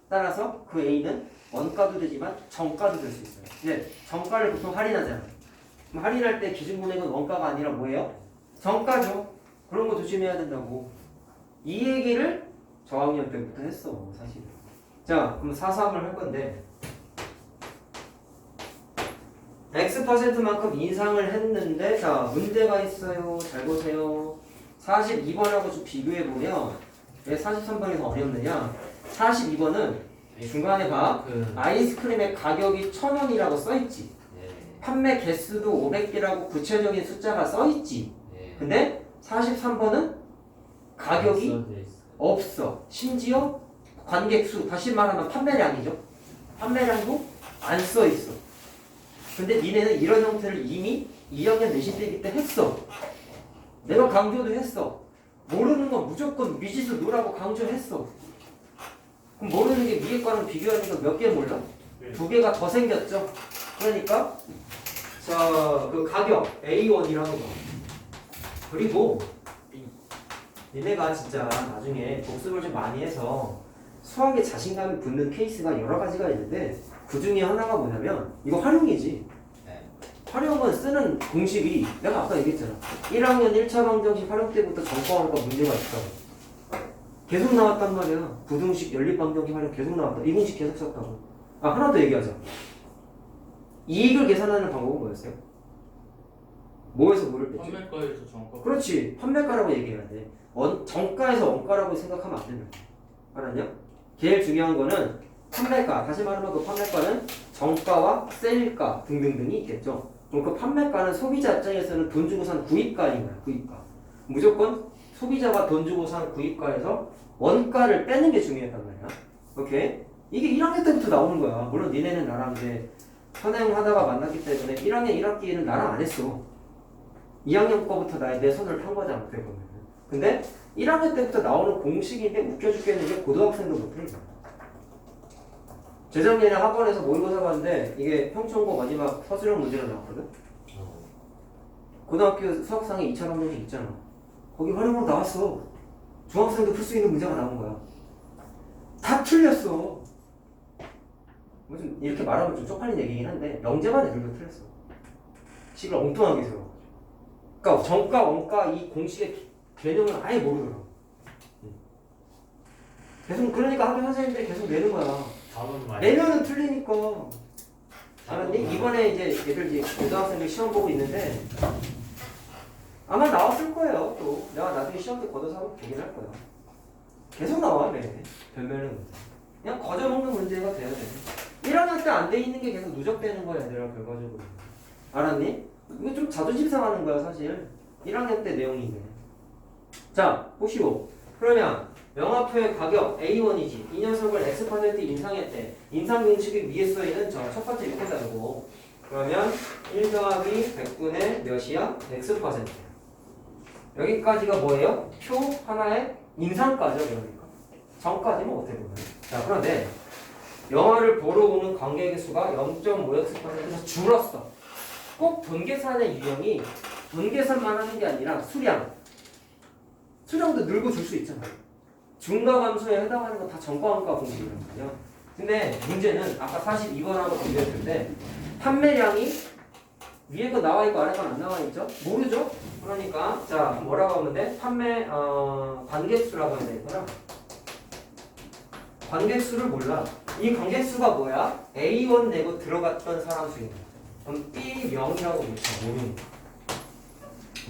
S1: 따라서 그 A는 원가도 되지만 정가도 될 수 있어요. 이제 정가를 보통 할인하잖아. 그럼 할인할 때 기준 금액은 원가가 아니라 뭐예요? 정가죠. 그런 거 조심해야 된다고. 이 얘기를 저학년 때부터 했어, 사실. 자, 그럼 4,3을 할 건데 X%만큼 인상을 했는데 자, 문제가 있어요. 잘 보세요. 42번하고 좀 비교해보면 왜 43번이 더 어렵느냐? 42번은 중간에 봐. 아이스크림의 가격이 1,000원이라고 써있지.
S2: 네.
S1: 판매 개수도 500개라고 구체적인 숫자가 써있지.
S2: 네.
S1: 근데 43번은 가격이 없어. 심지어 관객 수, 다시 말하면 판매량이죠. 판매량도 안 써있어. 근데 니네는 이런 형태를 이미 2학년 내신 때기 때 했어. 내가 강조도 했어. 모르는 건 무조건 미지수 노라고 강조했어. 그럼 모르는 게 위에 거랑 비교하니까 몇 개 몰라? 2개가 더 생겼죠? 그러니까 자, 그 가격 A1이라는 거. 그리고 니네가 진짜 나중에 복습을 좀 많이 해서 수학에 자신감이 붙는 케이스가 여러 가지가 있는데 그 중에 하나가 뭐냐면 이거 활용이지. 활용은 쓰는 공식이 내가 아까 얘기했잖아. 1학년 1차 방정식 활용 때부터 전과하니까 문제가 있다고. 계속 나왔단 말이야. 부등식 연립 방정식 활용 계속 나왔다. 이 공식 계속 썼다고. 아, 하나 더 얘기하자. 이익을 계산하는 방법은 뭐였어요? 뭐에서 뭐를 뺐지?
S3: 판매가에서 정가.
S1: 그렇지. 판매가라고 얘기해야 돼. 정가에서 원가라고 생각하면 안 된다. 알았냐? 제일 중요한 거는 판매가. 다시 말하면 그 판매가는 정가와 세일가 등등등이 있겠죠. 그럼 그 판매가는 소비자 입장에서는 돈 주고 산 구입가인 거야. 구입가. 무조건 소비자가 돈 주고 산 구입가에서 원가를 빼는 게 중요했단 말이야. 오케이? 이게 1학년 때부터 나오는 거야. 물론 니네는 나랑 이제 선행하다가 만났기 때문에 1학년 1학기에는 나랑 안 했어. 2학년 거부터 내 손을 탄 거잖아. 어떻게 보면. 근데 1학년 때부터 나오는 공식인데 웃겨 죽겠는 게 고등학생도 못해. 재작년에 학원에서 모의고사 봤는데 이게 평촌고 마지막 서술형 문제가 나왔거든. 고등학교 수학상에 2차 방정식 있잖아. 거기 활용으로 나왔어. 중학생도 풀 수 있는 문제가 나온 거야. 다 틀렸어. 뭐 좀 이렇게 말하면 좀 쪽팔린 얘기긴 한데 영재만 애들도 틀렸어. 식을 엉뚱하게 세워. 그러니까 정가, 원가 이 공식의 개념을 아예 모르더라고. 계속 그러니까 학교 선생님들이 계속 내는 거야.
S2: 답은 많이.
S1: 내면은 틀리니까. 알았니? 이번에 이제 얘들 이제 고등학생들 시험 보고 있는데 아마 나왔을 거예요. 또 내가 나중에 시험 때 걷어서 한번 보긴 할 거야. 계속 나와 매. 별별은 그냥 거저먹는 문제가 돼야 돼. 1학년 때 안 돼 있는 게 계속 누적되는 거야, 얘들아 결과적으로. 알았니? 이거 좀 자존심 상하는 거야 사실. 1학년 때 내용인데. 자 보시오. 그러면 명화표의 가격 A1이지. 이 녀석을 X% 인상했대. 인상 공식이 위에 써있는 저 첫 번째 이렇게 따르고. 그러면 1 더하기 100분의 몇이야? X%. 여기까지가 뭐예요? 표 하나의 인상가죠. 그러니까. 전까지는 어떻게 보면. 자 그런데 영화를 보러 오는 관객의 수가 0.5X%가 줄었어. 꼭 돈 계산의 유형이 돈 계산만 하는 게 아니라 수량. 수량도 늘고 줄 수 있잖아. 중과 감소에 해당하는 건 다 정과원가 공식이란 말이야. 근데 문제는 아까 42번하고 비교했을 때 판매량이 위에 거 나와 있고 아래 건 안 나와 있죠? 모르죠? 그러니까 자 뭐라고 하면 돼? 판매 관객수라고 해야 되겠구나. 관객수를 몰라. 이 관객수가 뭐야? A1 내고 들어갔던 사람 수인 거야. 그럼 B0이라고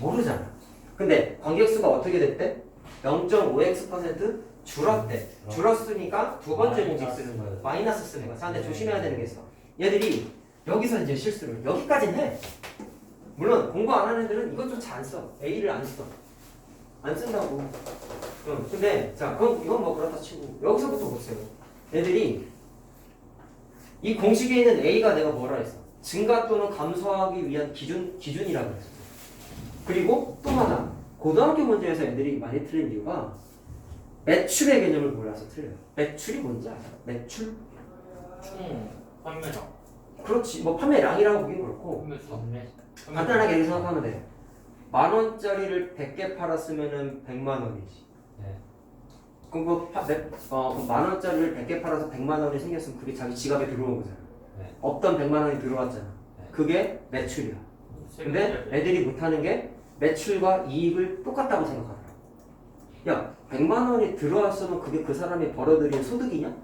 S1: 모르잖아. 근데 관객수가 어떻게 됐대? 0.5x% 줄었대. 줄었으니까 두 번째 공식 쓰는 거예요. 마이너스 쓰는 거야. 자, 근데 조심해야 되는 게 있어. 얘들이 여기서 이제 실수를 여기까지는 해. 물론 공부 안 하는 애들은 이것조차 안 써. A를 안 써. 안 쓴다고. 근데 자 그럼 이건 뭐 그렇다 치고 여기서부터 보세요. 애들이 이 공식에 있는 A가 내가 뭐라 했어? 증가 또는 감소하기 위한 기준이라고 했어. 그리고 또 하나 고등학교 문제에서 애들이 많이 틀린 이유가 매출의 개념을 몰라서 틀려요. 매출이 뭔지 알아? 매출?
S3: 총 판매량.
S1: 그렇지. 뭐 판매량이라고 보긴 그렇고
S3: 판매수.
S1: 간단하게 이렇게 생각하면 돼. 10,000원짜리를 100개 팔았으면은 100만 원이지.
S2: 네.
S1: 그럼 그 10,000원짜리를 100개 팔아서 100만 원이 생겼으면 그게 자기 지갑에 들어온 거잖아.
S2: 네.
S1: 없던 100만 원이 들어왔잖아.
S2: 네.
S1: 그게 매출이야. 근데 애들이 못하는 게 매출과 이익을 똑같다고 생각하더라. 야, 100만 원이 들어왔으면 그게 그 사람이 벌어들인 소득이냐?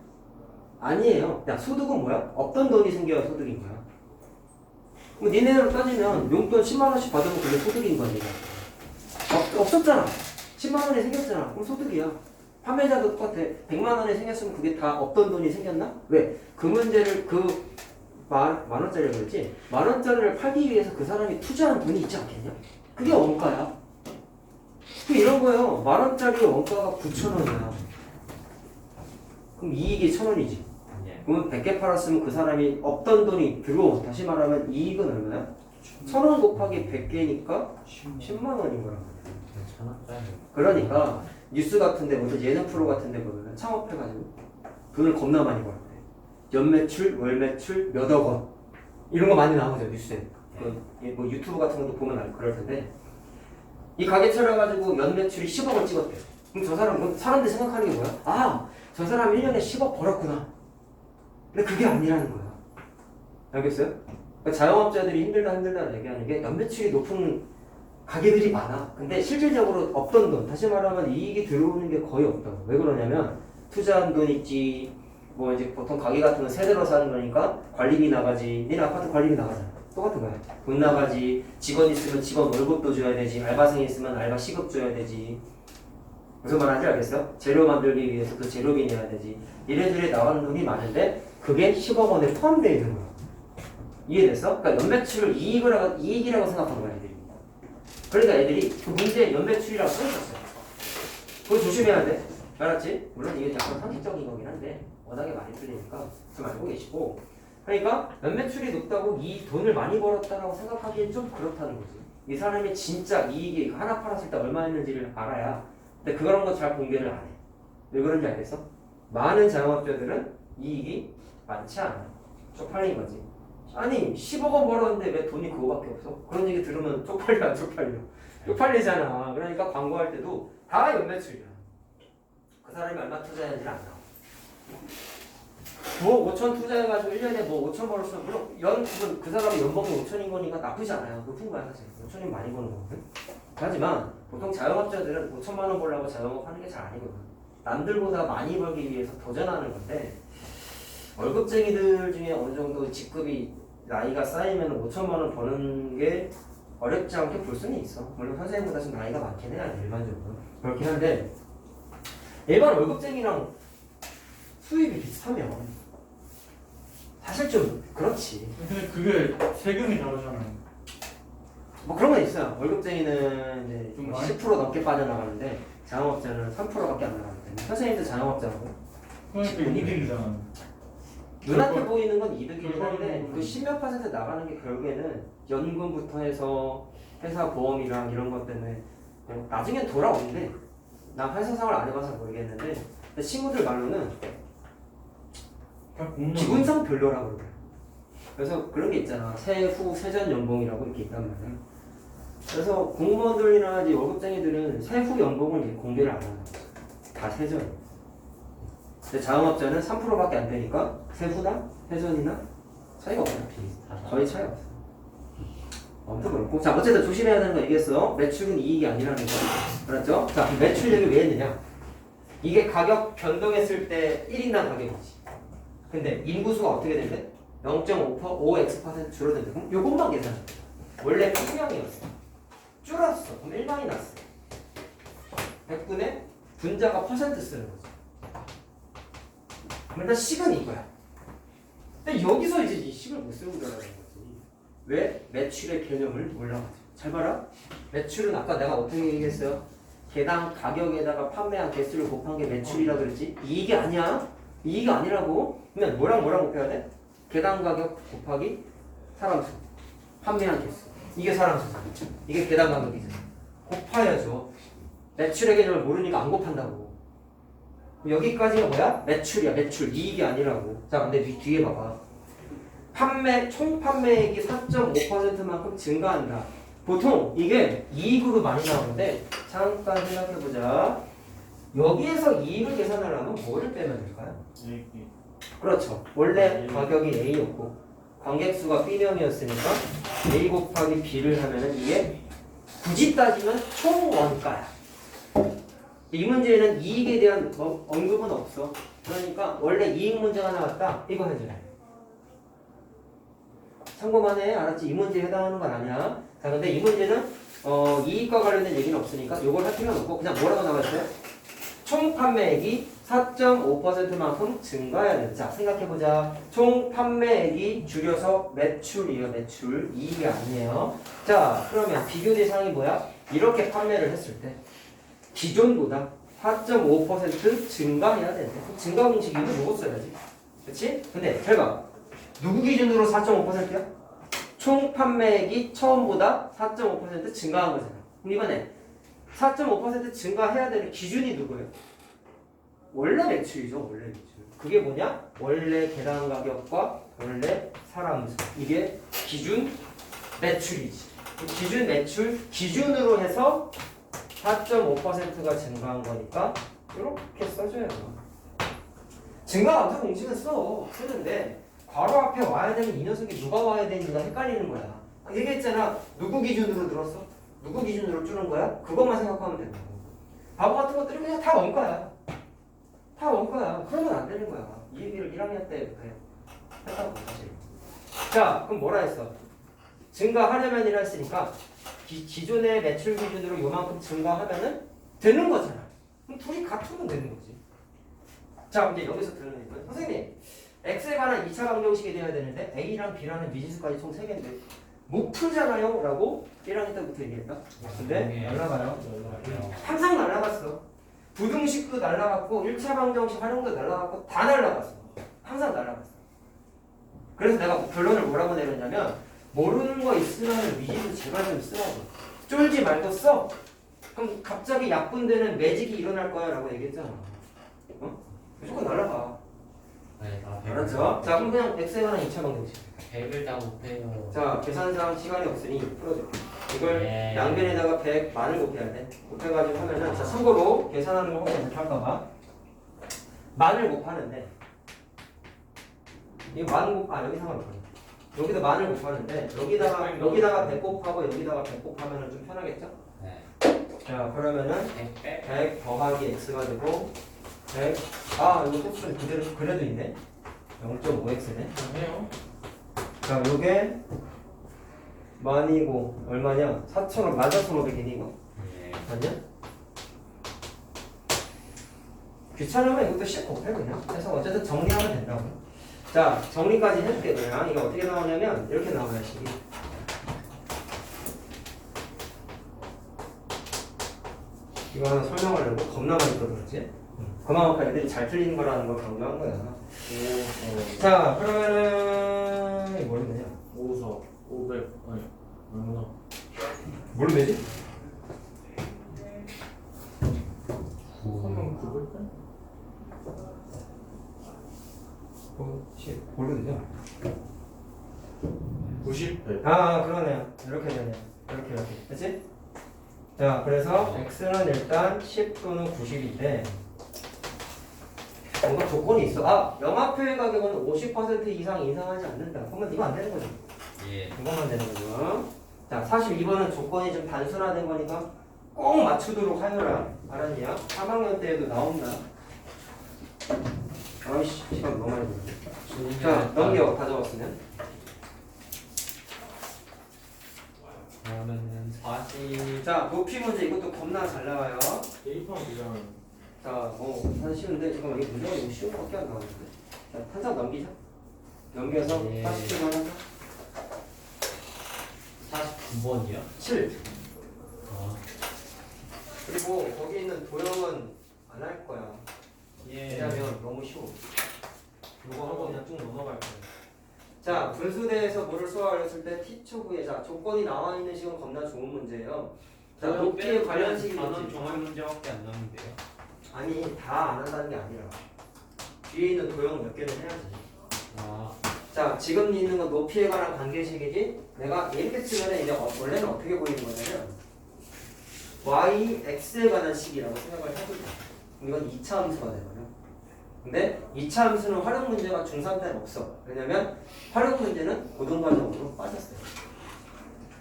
S1: 아니에요. 야, 소득은 뭐야? 없던 돈이 생겨야 소득인 거야. 뭐 니네로 따지면 용돈 10만 원씩 받으면 그게 소득인 거 아니야? 없었잖아. 10만 원이 생겼잖아. 그럼 소득이야. 판매자도 똑같아. 100만 원이 생겼으면 그게 다 없던 돈이 생겼나? 왜? 그 문제를 만 원짜리라고 그랬지? 만 원짜리를 팔기 위해서 그 사람이 투자한 돈이 있지 않겠냐? 그게 원가야. 이런 거예요. 만 원짜리 원가가 9,000원이야. 그럼 이익이 1,000원이지.
S2: 예.
S1: 그러면 100개 팔았으면 그 사람이 없던 돈이 들어온, 다시 말하면 이익은 얼마야? 1000원 곱하기 100개니까 10만 원인 거란 말이야.
S2: 1000원짜리.
S1: 그러니까 뉴스 같은데 무슨 예능 프로 같은데 보면 창업해가지고 돈을 겁나 많이 벌었대. 연매출, 월매출 몇억 원 이런 거 많이 나오죠 뉴스에. 뭐 유튜브 같은 것도 보면 알 그럴 텐데 이 가게 차려가지고 연매출이 10억을 찍었대. 그럼 저 사람은 사람들이 생각하는 게 뭐야? 아, 저 사람 1년에 10억 벌었구나. 근데 그게 아니라는 거야. 알겠어요? 그러니까 자영업자들이 힘들다 얘기하는 게 연매출이 높은 가게들이 많아. 근데 실질적으로 없던 돈, 다시 말하면 이익이 들어오는 게 거의 없다고. 왜 그러냐면 투자한 돈 있지. 뭐 이제 보통 가게 같은 건 세대로 사는 거니까 관리비 나가지. 니네 아파트 관리비 나가잖아. 똑같은 거야. 돈 나가지. 직원 있으면 직원 월급도 줘야 되지. 알바생 있으면 알바 시급 줘야 되지. 무슨 말인지 알겠어? 재료 만들기 위해서 그 재료비 내야 되지. 이래저래 나가는 돈이 많은데 그게 10억 원에 포함되어 있는 거야. 이해됐어? 그러니까 연매출을 이익이라고 생각하는 거야 애들이. 그러니까 애들이 그 문제에 연매출이라고 써있었어요. 그거 조심해야 돼. 알았지? 물론 이게 약간 상식적인 거긴 한데 워낙에 많이 틀리니까 좀 알고 계시고. 그러니까 연매출이 높다고 이 돈을 많이 벌었다라고 생각하기엔 좀 그렇다는 거지. 이 사람이 진짜 이익이 하나 팔았을 때 얼마 했는지를 알아야. 근데 그런 거 잘 공개를 안 해. 왜 그런지 알겠어? 많은 자영업자들은 이익이 많지 않아. 쪽팔린 거지. 아니 10억 원 벌었는데 왜 돈이 그거밖에 없어? 그런 얘기 들으면 쪽팔려 안 쪽팔려? 쪽팔리잖아. 그러니까 광고할 때도 다 연매출이야. 그 사람이 얼마 투자했는지는 안 나와. 뭐 5천 투자해가지고 1년에 뭐 5천 벌었으면 물론 그 사람이 연봉이 5천인 거니까 나쁘지 않아요. 높은 거야 사실. 5천이면 많이 버는 거거든. 하지만 보통 자영업자들은 5천만 원 벌려고 자영업 하는 게 잘 아니거든. 남들보다 많이 벌기 위해서 도전하는 건데 월급쟁이들 중에 어느 정도 직급이 나이가 쌓이면 5천만 원 버는 게 어렵지 않게 볼 수는 있어. 물론 선생님보다 좀 나이가 많긴 해야 돼 일반적으로. 그렇긴 한데 일반 월급쟁이랑 수입이 비슷하면 사실 좀 그렇지.
S4: 근데 그게 세금이 다르잖아요.
S1: 뭐 그런 건 있어요. 월급쟁이는 이제
S4: 좀
S1: 뭐
S4: 많이?
S1: 10% 넘게 빠져나가는데 자영업자는 3%밖에 안 나가는데 선생님도 자영업자고
S4: 그러니까 이득이잖아.
S1: 눈앞에 보이는 건 이득이긴
S4: 그걸
S1: 한데 그 10몇 % 나가는 게 결국에는 연금부터 해서 회사 보험이랑 이런 것 때문에 나중엔 돌아오는데 난 회사 생활 안 해봐서 모르겠는데 근데 친구들 말로는
S4: 다 공무원.
S1: 기본상 별로라고 그래요. 그래서 그런 게 있잖아. 세후 세전 연봉이라고 이렇게 있단 말이야. 그래서 공무원들이나 이제 월급쟁이들은 세후 연봉을 이제 공개를 안 하는 거죠. 다 세전. 근데 자영업자는 3%밖에 안 되니까 세후나 세전이나 차이가 없어요. 거의 차이가 없어. 아무튼 그렇고. 자, 어쨌든 조심해야 되는 거 얘기했어. 매출은 이익이 아니라는 거. 그렇죠? 자, 그럼 매출 얘기를 왜 했느냐? 이게 가격 변동했을 때 1인당 가격이지. 근데 인구수가 어떻게 된대? 0.5x% 줄어든대. 그럼 요것만 계산해. 원래 100명이었어. 줄었어. 그럼 1만이 났어. 100분의 분자가 퍼센트 쓰는 거지. 일단 식은 이거야. 근데 여기서 이제 이 식을 못 쓰는 거라는 거지. 왜? 매출의 개념을 몰라가지고. 잘 봐라. 매출은 아까 내가 어떻게 얘기했어요? 개당 가격에다가 판매한 개수를 곱한 게 매출이라고 그랬지? 이익이 아니야. 이익이 아니라고. 그러면 뭐랑 곱해야 돼? 개당 가격 곱하기 사람 수. 판매한 개수. 이게 사람 수잖아. 이게 개당 가격이잖아. 곱해야죠. 매출의 개념을 모르니까 안 곱한다고. 여기까지가 뭐야? 매출이야. 매출. 이익이 아니라고. 자, 근데 뒤에 봐봐. 총 판매액이 4.5%만큼 증가한다. 보통 이게 이익으로 많이 나오는데 잠깐 생각해보자. 여기에서 이익을 계산하려면 뭐를 빼면 될까요?
S3: 이익이.
S1: 그렇죠. 원래 가격이 A였고 관객수가 B명이었으니까 A 곱하기 B를 하면은 이게 굳이 따지면 총 원가야. 이 문제에는 이익에 대한 언급은 없어. 그러니까 원래 이익 문제가 나왔다. 이거 해주래. 참고만 해. 알았지? 이 문제에 해당하는 건 아니야. 자, 근데 이 문제는 이익과 관련된 얘기는 없으니까 이걸 할 필요는 없고 그냥 뭐라고 나와있어요? 총 판매액이 4.5%만큼 증가해야 된다. 자, 생각해보자. 총 판매액이 줄여서 매출이에요. 매출. 이익이 아니에요. 자, 그러면 비교 대상이 뭐야? 이렇게 판매를 했을 때 기존보다 4.5% 증가해야 된다. 증가 공식 이거 뭐고 써야지? 그렇지? 근데 잘 봐. 누구 기준으로 4.5%야? 총 판매액이 처음보다 4.5% 증가한 거잖아. 그럼 이번에 4.5% 증가해야 되는 기준이 누구예요? 원래 매출이죠. 원래 매출. 그게 뭐냐? 원래 계단 가격과 원래 사람수. 이게 기준 매출이지. 기준 매출 기준으로 해서 4.5%가 증가한 거니까 이렇게 써줘요. 증가 감소 공식은 쓰는데 괄호 앞에 와야 되는 이 녀석이 누가 와야 되는지가 헷갈리는 거야. 얘기했잖아. 누구 기준으로 들었어? 누구 기준으로 줄은 거야? 그것만 생각하면 된다고. 바보 같은 것들이 그냥 다 원가야. 다 원가야. 그러면 안 되는 거야. 이 얘기를 1학년 때 했다고 사실. 자, 그럼 뭐라 했어? 증가하려면이라 했으니까 기존의 매출 기준으로 요만큼 증가하면은 되는 거잖아. 그럼 둘이 같으면 되는 거지. 자, 이제 여기서 들으는 거예요. 선생님, X에 관한 2차 방정식이 돼야 되는데 A랑 B라는 미지수까지 총 3개인데 못 풀잖아요? 라고 1학년 때부터 얘기했다. 근데 날라가요. 항상 날라갔어. 부등식도 날라갔고 1차 방정식 활용도 날라갔고 다 날라갔어. 항상 날라갔어. 그래서 내가 결론을 뭐라고 내렸냐면 모르는 거 있으면 미지수 제발 좀 쓰라고. 쫄지 말고 써. 그럼 갑자기 약분되는 매직이 일어날 거야 라고 얘기했잖아. 어? 무조건 날라가.
S2: 네,
S1: 알았죠? 자, 그럼 그냥 X에 관한 2차 방정식.
S2: 100을 다 못해요.
S1: 자, 계산상 시간이 없으니 풀어줄게. 이걸
S2: 네.
S1: 양변에다가 100 만을 곱해야 돼. 곱해가지고 하면은, 자, 참고로 계산하는 거 혹시 못할까봐 만을 곱하는데, 이 만 여기 상관없거든. 여기도 만을 곱하는데, 여기다가 100 곱하고 여기다가 100 곱하면은 좀 편하겠죠?
S2: 네.
S1: 자, 그러면은
S2: 100.
S1: 100 더하기 x가 되고, 100, 이거 똑같이 그래도 있네. 0.5x네.
S3: 해요.
S1: 자, 요게 만이고 얼마냐? 4,500이니 이거.
S2: 네.
S1: 맞냐? 귀찮으면 이것도 10 곱해 그냥. 그래서 어쨌든 정리하면 된다고. 자, 정리까지 해줄게 그냥. 이게 어떻게 나오냐면 이렇게 나와요 식이. 이거 하나 설명하려고 겁나 많이 들어들었지? 그만큼 애들이 잘 틀리는 거라는 걸 강조한 거야. 자, 그러면은 이게 뭘로 되냐?
S3: 5서 500 아니 얼마나?
S1: 뭘로 되지?
S3: 한명 900?
S1: 뭘로 되죠?
S3: 90배.
S1: 그러네요. 이렇게 되네요. 이렇게. 그치? 자, 그래서 x는 일단 10 또는 90인데 뭔가 조건이 있어. 영화표의 가격은 50% 이상 인상하지 않는다. 그러면 이거 안 되는 거죠.
S2: 예.
S1: 이것만 되는 거죠. 자, 사실 이번은 조건이 좀 단순화된 거니까 꼭 맞추도록 하여라. 알았냐? 3학년 때에도 나온다. 아이씨, 시간 너무 많이 걸렸네. 자, 넘겨. 가져왔으면.
S2: 그러면은 40.
S1: 자, 높이 문제 이것도 겁나 잘 나와요.
S3: 대입하면 되잖아요.
S1: 자, 사실 쉬운데 잠깐만 이게 문제가 너무 쉬운 것밖에 안 나왔는데. 자, 한참 넘기자. 넘겨서
S2: 예.
S1: 40점 하자.
S2: 49번이요?
S1: 7.
S2: 아.
S1: 그리고 거기 있는 도형은 안 할 거야.
S2: 예.
S1: 왜냐면 너무 쉬워. 이거 하고 그냥 쭉 넘어갈 거야. 자, 분수대에서 뭐를 수학했을 때 T초부에 자 조건이 나와 있는 식은 겁나 좋은 문제예요. 자, 높이에 관련 식이
S2: 단원
S1: 뭐지?
S2: 종합 문제밖에 안 남는데요.
S1: 아니, 다 안 한다는 게 아니라 뒤에 있는 도형 몇 개는 해야지.
S2: 아.
S1: 자, 지금 있는 건 높이에 관한 관계식이지. 내가 이렇게 쓰면 이제 원래는 어떻게 보이는 거냐면 y, x에 관한 식이라고 생각을 해도 돼. 이건 2차 함수가 되거든. 근데 2차 함수는 활용 문제가 중3 때는 없어. 왜냐면 활용 문제는 고등과정으로 빠졌어요.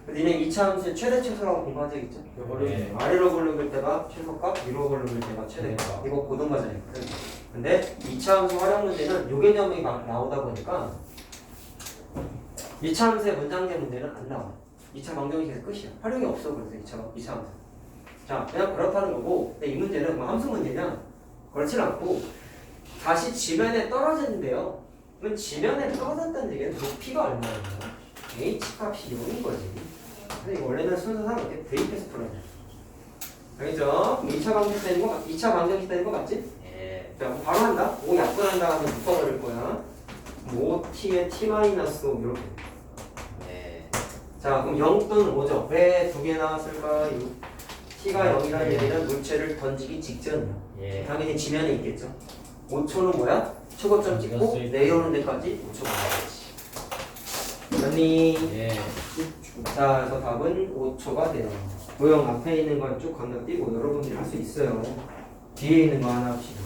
S1: 니네 2차 함수의 최대 최소라고 공부한 적 있죠?
S2: 네.
S1: 아래로 불러볼 때가 최소값, 위로 불러볼 때가 최대값. 이거 고등과정이거든. 근데 2차 함수 활용 문제는 요 개념이 막 나오다 보니까 2차 함수의 문장제 문제는 안 나와. 2차 방정식에서 끝이야. 활용이 없어. 그래서 2차 함수. 자, 그냥 그렇다는 거고. 근데 이 문제는 뭐 함수 문제냐? 그렇진 않고 다시 지면에 떨어지는데요. 그럼 지면에 떨어졌다는 얘기는 높이가 얼마예요? h 값이 0인 거지. 근데 이거 원래는 순서상 이렇게 대입해서 풀어야 돼. 알겠죠? 2차 방정식 되는 거, 2차 방정식 되는 거 맞지?
S2: 예.
S1: 자, 바로 한다. 5 약분한다 하면 묶어버릴 거야. 뭐 t에 t-5 이렇게.
S2: 네.
S1: 자 그럼 0 또는 5죠. 왜 두 개 나왔을까요? t가 0이라는 얘기는 물체를 던지기 직전이야.
S2: 예.
S1: 당연히 지면에 있겠죠. 5초는 뭐야? 초고점 찍고 내려오는 데까지 5초가 나겠지. 됐니?
S2: 예.
S1: 자 그래서 답은 5초가 돼요. 도형 앞에 있는 건 쭉 건너뛰고 여러분들이 할 수 있어요. 뒤에 있는 거 하나 합시다.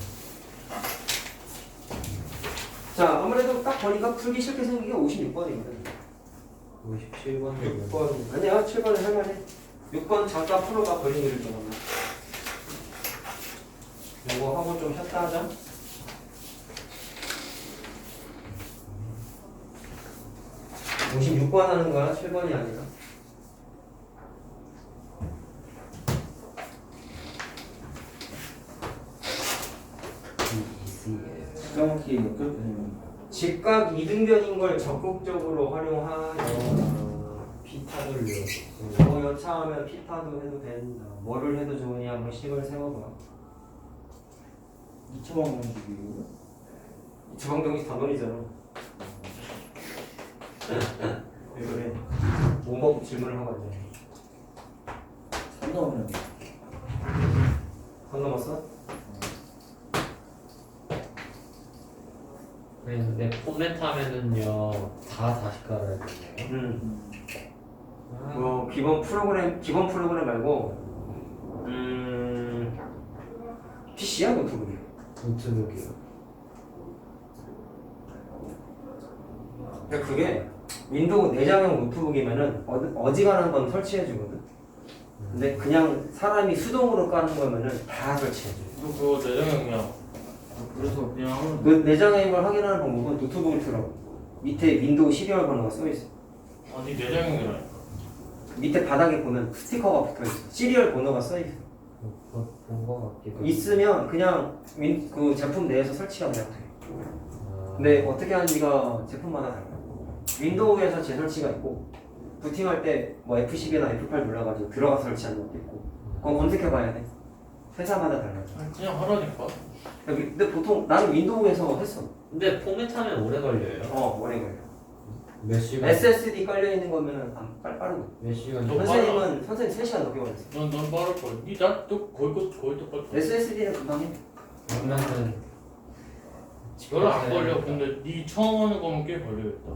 S1: 자 아무래도 딱 보니까 풀기 쉽게 생긴 게 56번이거든.
S2: 57번.
S1: 6번 아니야 7번은 할만해. 6번 잠깐 풀어봐. 그림을 좀 요거 하고 좀 쉬었다 하자. 음. 56번 하는 거야 7번이 아니라.
S4: 정확히 몇
S1: 직각 이등변인 걸 적극적으로 활용하여
S2: 피타돌려.
S1: 뭐 여차하면 피타도 해도 된다. 뭐를 해도 좋으니 한번 식을 세워봐.
S4: 2차 방정식이고요.
S1: 주방정식 단원이잖아. 왜 그래? 뭐 먹고 질문을 하고 앉아.
S4: 3 나오면
S1: 선 넘었어?
S2: 근데 포맷하면은요 다 다시 깔아야 되네요.
S1: 뭐 기본 프로그램 말고 PC야 노트북이야.
S2: 노트북이요.
S1: 그러니까 그게 윈도우 내장형 노트북이면은 어지간한 건 설치해 주거든. 근데 그냥 사람이 수동으로 까는 거면은 다 설치해 줘.
S3: 너 그거 내장형이야.
S4: 그래서 그냥 하면
S1: 그 내장형인 걸 확인하는 방법은 노트북을 틀어. 밑에 윈도우 12월 번호가 써 있어.
S3: 아니 내장형이라.
S1: 밑에 바닥에 보면 스티커가 붙어 있어. 시리얼 번호가 써 있어.
S2: 본거 같기도.
S1: 있으면 그냥 그 제품 내에서 설치가 그냥 돼. 근데 어떻게 하는지가 제품마다 달라. 윈도우에서 재설치가 있고 부팅할 때 뭐 F12나 F8 눌러가지고 들어가서 설치하는 것도 있고 그건 검색해봐야 돼. 회사마다 달라.
S3: 그냥 하라니까.
S1: 근데 보통 나는 윈도우에서 했어.
S2: 근데 포맷하면 오래 걸려요.
S1: 오래 걸려.
S2: 몇 시간?
S1: SSD 깔려 있는 거면은 빠르고.
S2: 몇 시간?
S3: 너
S1: 선생님 3시간 넘게 걸렸어.
S3: 넌 빠를 거야. 니나또 거의 똑같아.
S1: SSD는 금방 해.
S2: 그러면은
S3: 별로 안 걸려. 근데 니 처음 하는 거면 꽤 걸리겠다.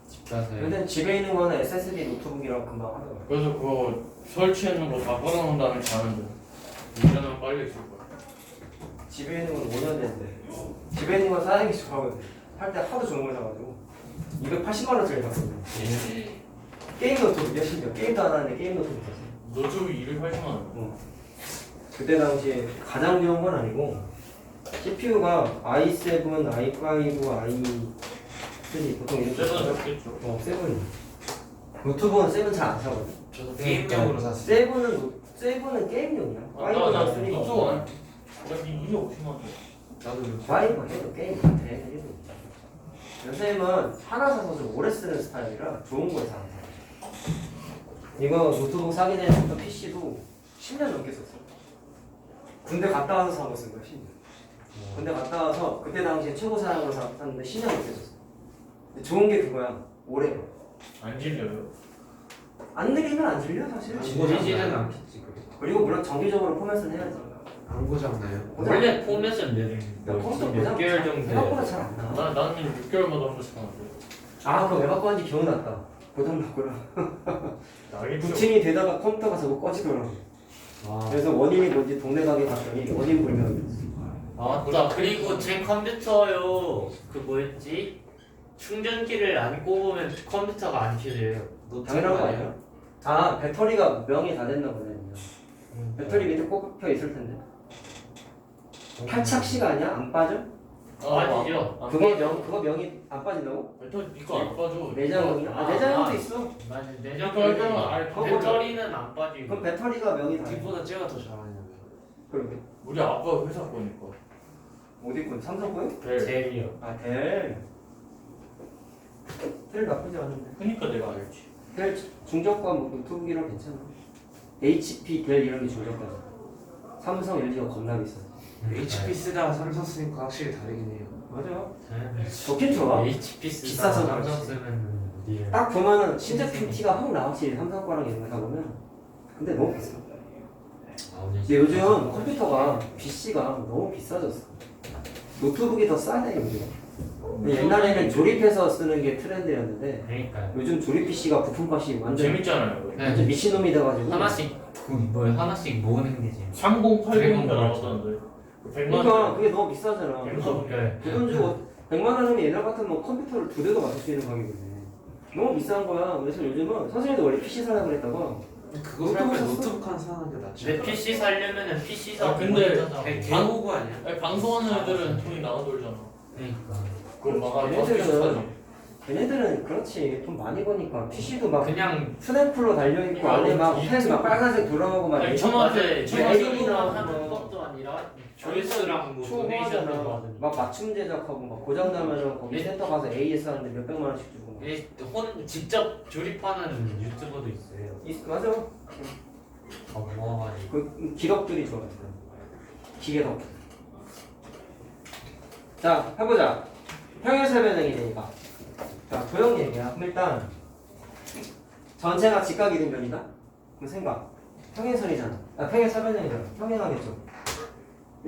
S2: 집 가서
S1: 근데 집에 있는 거는 SSD 노트북이라고 금방 하더라고.
S3: 그래서 그거 설치해놓은 거 다 깔아놓은 다음에 자는데 2년은 빨리 있을 거야.
S1: 집에 있는 건 5년 됐는데 집에 있는 건 사양이 좋아하거든. 할 때 하도 좋은 걸 사가지고 280만 원짜리 샀거든. 게임 노트북이야 심지어. 게임도 안 하는데 게임 노트북 샀어.
S3: 노트북 280만 원.
S1: 그때 당시에 가장 좋은 건 아니고 CPU가 i7, i5, i3 보통 이렇게
S3: 세븐 샀겠죠.
S1: 7. 노트북은 7 잘 안 사거든.
S5: 저도 게임용으로 샀어요.
S1: 7은 게임용이야.
S3: 나
S1: 5는
S3: 노트북
S1: 3가
S3: 안. 나니 250만 원.
S5: 나도
S1: 5 해도 게임 다 돼. 선생님은 하나 사서 좀 오래 쓰는 스타일이라 좋은 걸 사는 거야. 이거 노트북 사기 전부터 PC도 10년 넘게 썼어. 군대 갔다 와서 사고 쓴 거야, 10년. 군대 갔다 와서 그때 당시에 최고 사양으로 샀는데 10년 넘게 썼어. 근데 좋은 게 그거야. 오래 봐.
S3: 안 질려요.
S1: 안 느리면 안 질려 사실.
S5: 지지는 않겠지.
S1: 그리고 물론 정기적으로 포맷은 해야지.
S5: 안 고장나요?
S2: 원래 포맷은
S1: 컴퓨터
S2: 몇 개월 정도
S1: 생각보다 잘 안 나.
S3: 나는 6개월마다 한 번씩 하는데.
S1: 아, 그거 왜 바꿨는지 기억났다. 고장 났구나.
S3: 나겠죠.
S1: 부팅이 되다가 컴퓨터가 자꾸 꺼지더라고.
S2: 아,
S1: 그래서 원인이 뭔지 동네 가게 갔더니 원인 불명이었어.
S2: 아 맞다. 그리고 제 컴퓨터요 그 뭐였지? 충전기를 안 꼽으면 컴퓨터가 안 켜져요.
S1: 당연한 거 아니야? 아, 배터리가 명이 다 됐나 보네. 배터리 밑에 꼽혀 있을 텐데. 탈착시가 아니야? 안 빠져?
S2: 빠지죠.
S1: 그거 명이 안 빠진다고?
S3: 배터리 니거 안 빠져.
S1: 내장형이야? 아,
S2: 아,
S1: 내장형도
S2: 아.
S1: 있어.
S2: 맞아.
S3: 그러니까
S2: 내장
S3: 일단은 아예
S2: 배터리는 안 빠지고.
S1: 그럼 배터리가 명이 다 돼.
S5: 뒷보다 쟤가 더 잘하냐면.
S1: 그러게.
S3: 우리 아빠 회사 거니까.
S1: 어디 건? 삼성 거요?
S2: 젤이요.
S1: 아, 델. 델 나쁘지 않은데.
S3: 그니까 내가 알지.
S1: 델 중저가 뭐 노트북이랑 괜찮아. HP, 델 이런 게 중저가잖아. 삼성, LG가 겁나 비싸.
S5: HP 쓰다가 삼성 쓰니까 확실히 다르긴 해요.
S1: 맞아.
S2: 네.
S1: 좋긴 좋아.
S2: HP
S1: 비싸서
S2: 쓰다가
S1: 그렇지.
S2: 삼성 쓰면 어디에?
S1: 딱 보면은 진짜 PT가 확 나왔지 삼성과랑 이런 거다 보면. 근데 너무 비싸. 근데 요즘 컴퓨터가 PC가 너무 비싸졌어. 노트북이 더 싸네 요즘. 근데 옛날에는 조립해서 쓰는 게 트렌드였는데
S2: 그러니까요.
S1: 요즘 조립 PC가 부품값이 완전
S3: 재밌잖아요. 그거.
S1: 완전 미친놈이 돼가지고.
S2: 하나씩 하나씩 모으는 게 재밌어.
S3: 3080도 나왔었는데. 100만
S1: 그러니까
S3: 원.
S1: 그게 너무 비싸잖아.
S2: 네.
S1: 그 돈 주고 100만 원이면 옛날 같으면 컴퓨터를 2대도 맞출 수 있는 가격이네. 너무 비싼 거야. 그래서 요즘은 선생님도 원래 PC 사려고 그랬다가
S5: 그거 살면 노트북 하나 사는 게 낫지.
S2: 근데 PC 사려면은 PC
S3: 아,
S2: 사고
S3: 근데
S5: 개고구 아니야?
S3: 아니, 방송하는 애들은 돈이 나가 돌잖아.
S2: 그러니까
S3: 그걸 막아
S1: 걔네들은 걔네들은 그렇지 돈 많이 버니까 PC도 막
S2: 그냥
S1: 스냅플로 달려있고 안에 막펜막 빨간색 돌아가고 막
S3: 아니, 처음에
S2: 애기만 하는 것도 아니라 조회수랑 뭐 도네이션도
S1: 초보하잖아.
S2: 받으니까.
S1: 막 맞춤 제작하고 막 고장 나면은 거기 센터 가서 AS 하는데 몇백만 원씩 주고 막.
S2: 혼 직접 조립하는 유튜버도 있어요.
S1: 맞아.
S2: 모아가지고.
S1: 그 기덕들이 좋아요. 기계덕. 자 해보자. 평행세 변형이 되니까. 자 도형 얘기야. 그럼 일단 전체가 직각 이등변이다. 그럼 생각. 평행선이잖아. 평행세 변형이잖아. 평행하겠죠.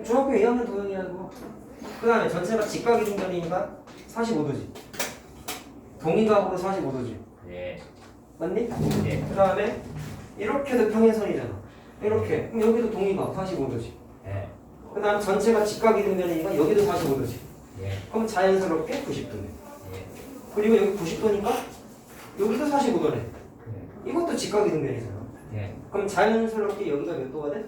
S1: 중학교 2학년 도형이라고. 그 다음에 전체가 직각 이등변이니까 45도지. 동의각으로 45도지.
S2: 예.
S1: 맞니?
S2: 예.
S1: 그 다음에 이렇게도 평행선이잖아. 이렇게. 그럼 여기도 동의각 45도지.
S2: 예.
S1: 그 다음 전체가 직각 이등변이니까 여기도 45도지.
S2: 예.
S1: 그럼 자연스럽게 90도네.
S2: 예.
S1: 그리고 여기 90도니까 여기도 45도네.
S2: 예.
S1: 이것도 직각 이등변이잖아.
S2: 예.
S1: 그럼 자연스럽게 여기가 몇 도가 돼?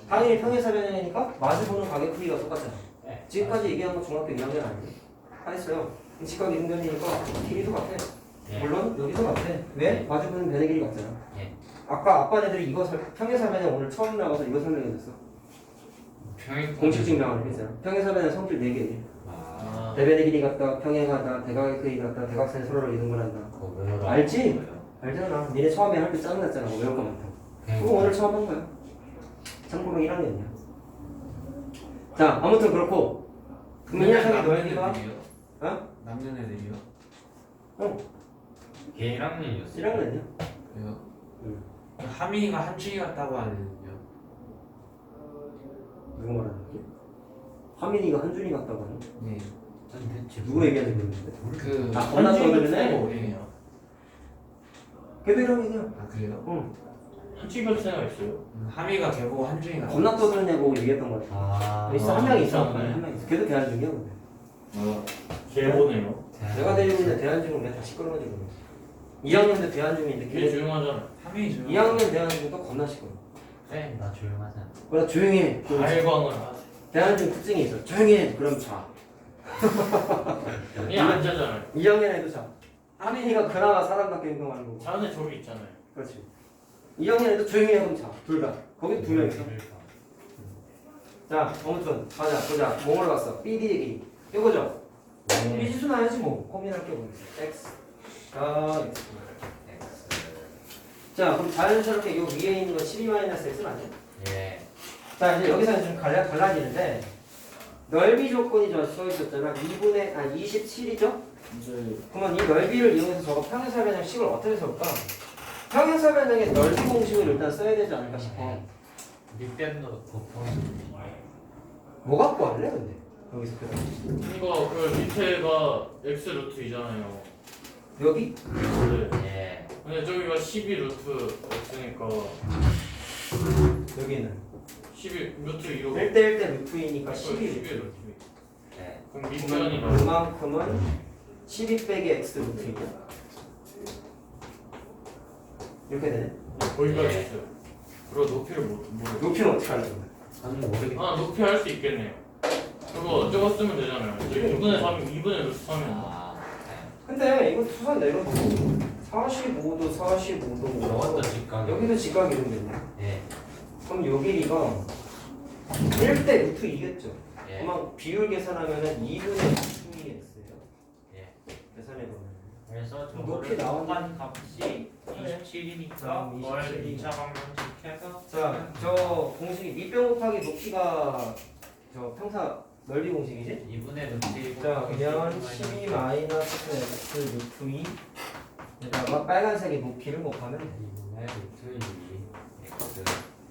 S1: 당연히 평행사 변형이니까 마주보는 가격 크기가 똑같잖아.
S2: 예.
S1: 지금까지 얘기한 거 중학교 2학년 아니에요? 다 했어요. 직각 이등변이니까 길이도 같아.
S2: 예.
S1: 물론 여기도 같아. 왜? 마주보는 변의 길이 같잖아.
S2: 예.
S1: 아까 아빠네들이 이거 평행사 변형 오늘 처음 나와서 이거 설명해줬어. 공식 증명을 했잖아. 평행사 변형 성질 4개.
S2: 아.
S1: 대변의 길이 같다, 평행하다, 대각의 크기 같다, 대각선의 서로를 이등분한다.
S2: 그거 외워라.
S1: 알지? 알잖아. 니네 처음에 할 때 짜증났잖아. 외울 거 많다고. 그거 오늘 처음 한 거야. 참고로 1학년이야. 자, 아무튼 그렇고 그럼 이 녀석의 넓이가 어?
S5: 남는 애들이요?
S1: 어,
S2: 걔 1학년이었어.
S1: 1학년이야.
S5: 왜요?
S1: 응.
S5: 하민이가 한중이 같다고 하는요.
S1: 누구 말하는 거지? 화민이가 한준이 같다고 하는?
S5: 네.
S1: 누구 얘기하는 건데?
S5: 그
S1: 아, 겁나 떠드네.
S3: 어린이야.
S1: 걔도 1학년이야.
S5: 아 그래요?
S1: 응.
S3: 한치 별세가 있어요.
S5: 하민이가 걔보고 한중이 같다.
S1: 겁나 떠드냐고 얘기했던 거 같아.
S2: 아.
S1: 있어, 한 명 있어.
S3: 있었네.
S1: 한 명 있어. 걔도 대한중이야, 근데.
S3: 개보네요.
S1: 내가 데리고 있는 대한중은 내가 다 시끄러워지고. 2학년도 대한중인데
S3: 걔
S1: 걔
S3: 조용하잖아.
S5: 하민이 조용.
S1: 2학년 대한중도 겁나 시끄러워.
S2: 네, 나 조용하잖아.
S1: 그래 조용히 해.
S3: 발광을 하지.
S1: 대한중 특징이 있어. 조용히 해. 그럼 자.
S3: 그냥 앉아잖아요.
S1: 2학년에도 자. 하민이가 그나마 사람답게 행동하는 거고.
S3: 자는 저기 있잖아요.
S1: 그렇지. 2학년에도 조용히 해. 그럼 자. 둘 다. 거기 2명 있어. 자, 아무튼 가자. 보자. 뭐로 갔어? BD 얘기. 이거죠? 미지수 나야지 뭐. 고민할 게 뭐겠어. X. 자, X. 자, 그럼 자연스럽게 요 위에 있는 거 12-X는 아니야?
S2: 예.
S1: 자, 이제 여기서 좀 달라지는데 넓이 조건이 저 써 있었잖아. 27이죠?
S5: 이제
S1: 그러면 이 넓이를 이용해서 저거 평행사 변형 식을 어떻게 쓸까? 평행사 변형의 넓이 공식을 일단 써야 되지 않을까 싶어.
S2: 밑변도 곱하기.
S1: 뭐 갖고 할래 근데? 여기서 그래.
S3: 이거 그 밑에가 x 루트이잖아요.
S1: 여기?
S3: 네.
S2: 예.
S3: 근데 저기가 12 루트 x니까
S1: 여기는
S3: 12 루트 2로
S1: 1대1대 루트이니까 12
S3: 12
S1: 루트.
S3: 루트.
S2: 예.
S3: 그럼 밑변이
S1: 그러면 그만큼은 12 빼기 x 루트이냐? 이렇게 되네.
S3: 거기까지
S2: 예.
S3: 있어요. 그리고 높이를 모르.
S1: 높이는 어떻게 하는 건데?
S2: 나는 모르겠다.
S3: 아 높이 할 수 있겠네요. 그거 저거 쓰면 되잖아요. 저 2분의 3, 2분의 루트 3이면.
S2: 아.
S1: 근데 이거 투선 내려도 45도, 45도.
S2: 저것도 직각.
S1: 여기도 직각이 있는데.
S2: 예.
S1: 그럼 요 길이가 1대 루트 2겠죠?
S2: 예.
S1: 그만 비율 계산하면은 2분의 2x예요.
S2: 예.
S1: 계산해보면.
S2: 그래서
S1: 높이
S2: 저거를
S1: 나오는-
S2: 나온 값이 27이니까
S1: 그럼
S2: 월
S1: 27.
S2: 2차 방정식 해서
S1: 자, 저 공식이 밑변 곱하기 높이가 저 평사 넓이 공식이지?
S2: 2분의 루트 1
S1: 자 그러면 12 마이너스 x 루트 2 에다가 빨간색의 높이를 곱하면 돼.
S2: 2분의 루트 2 x.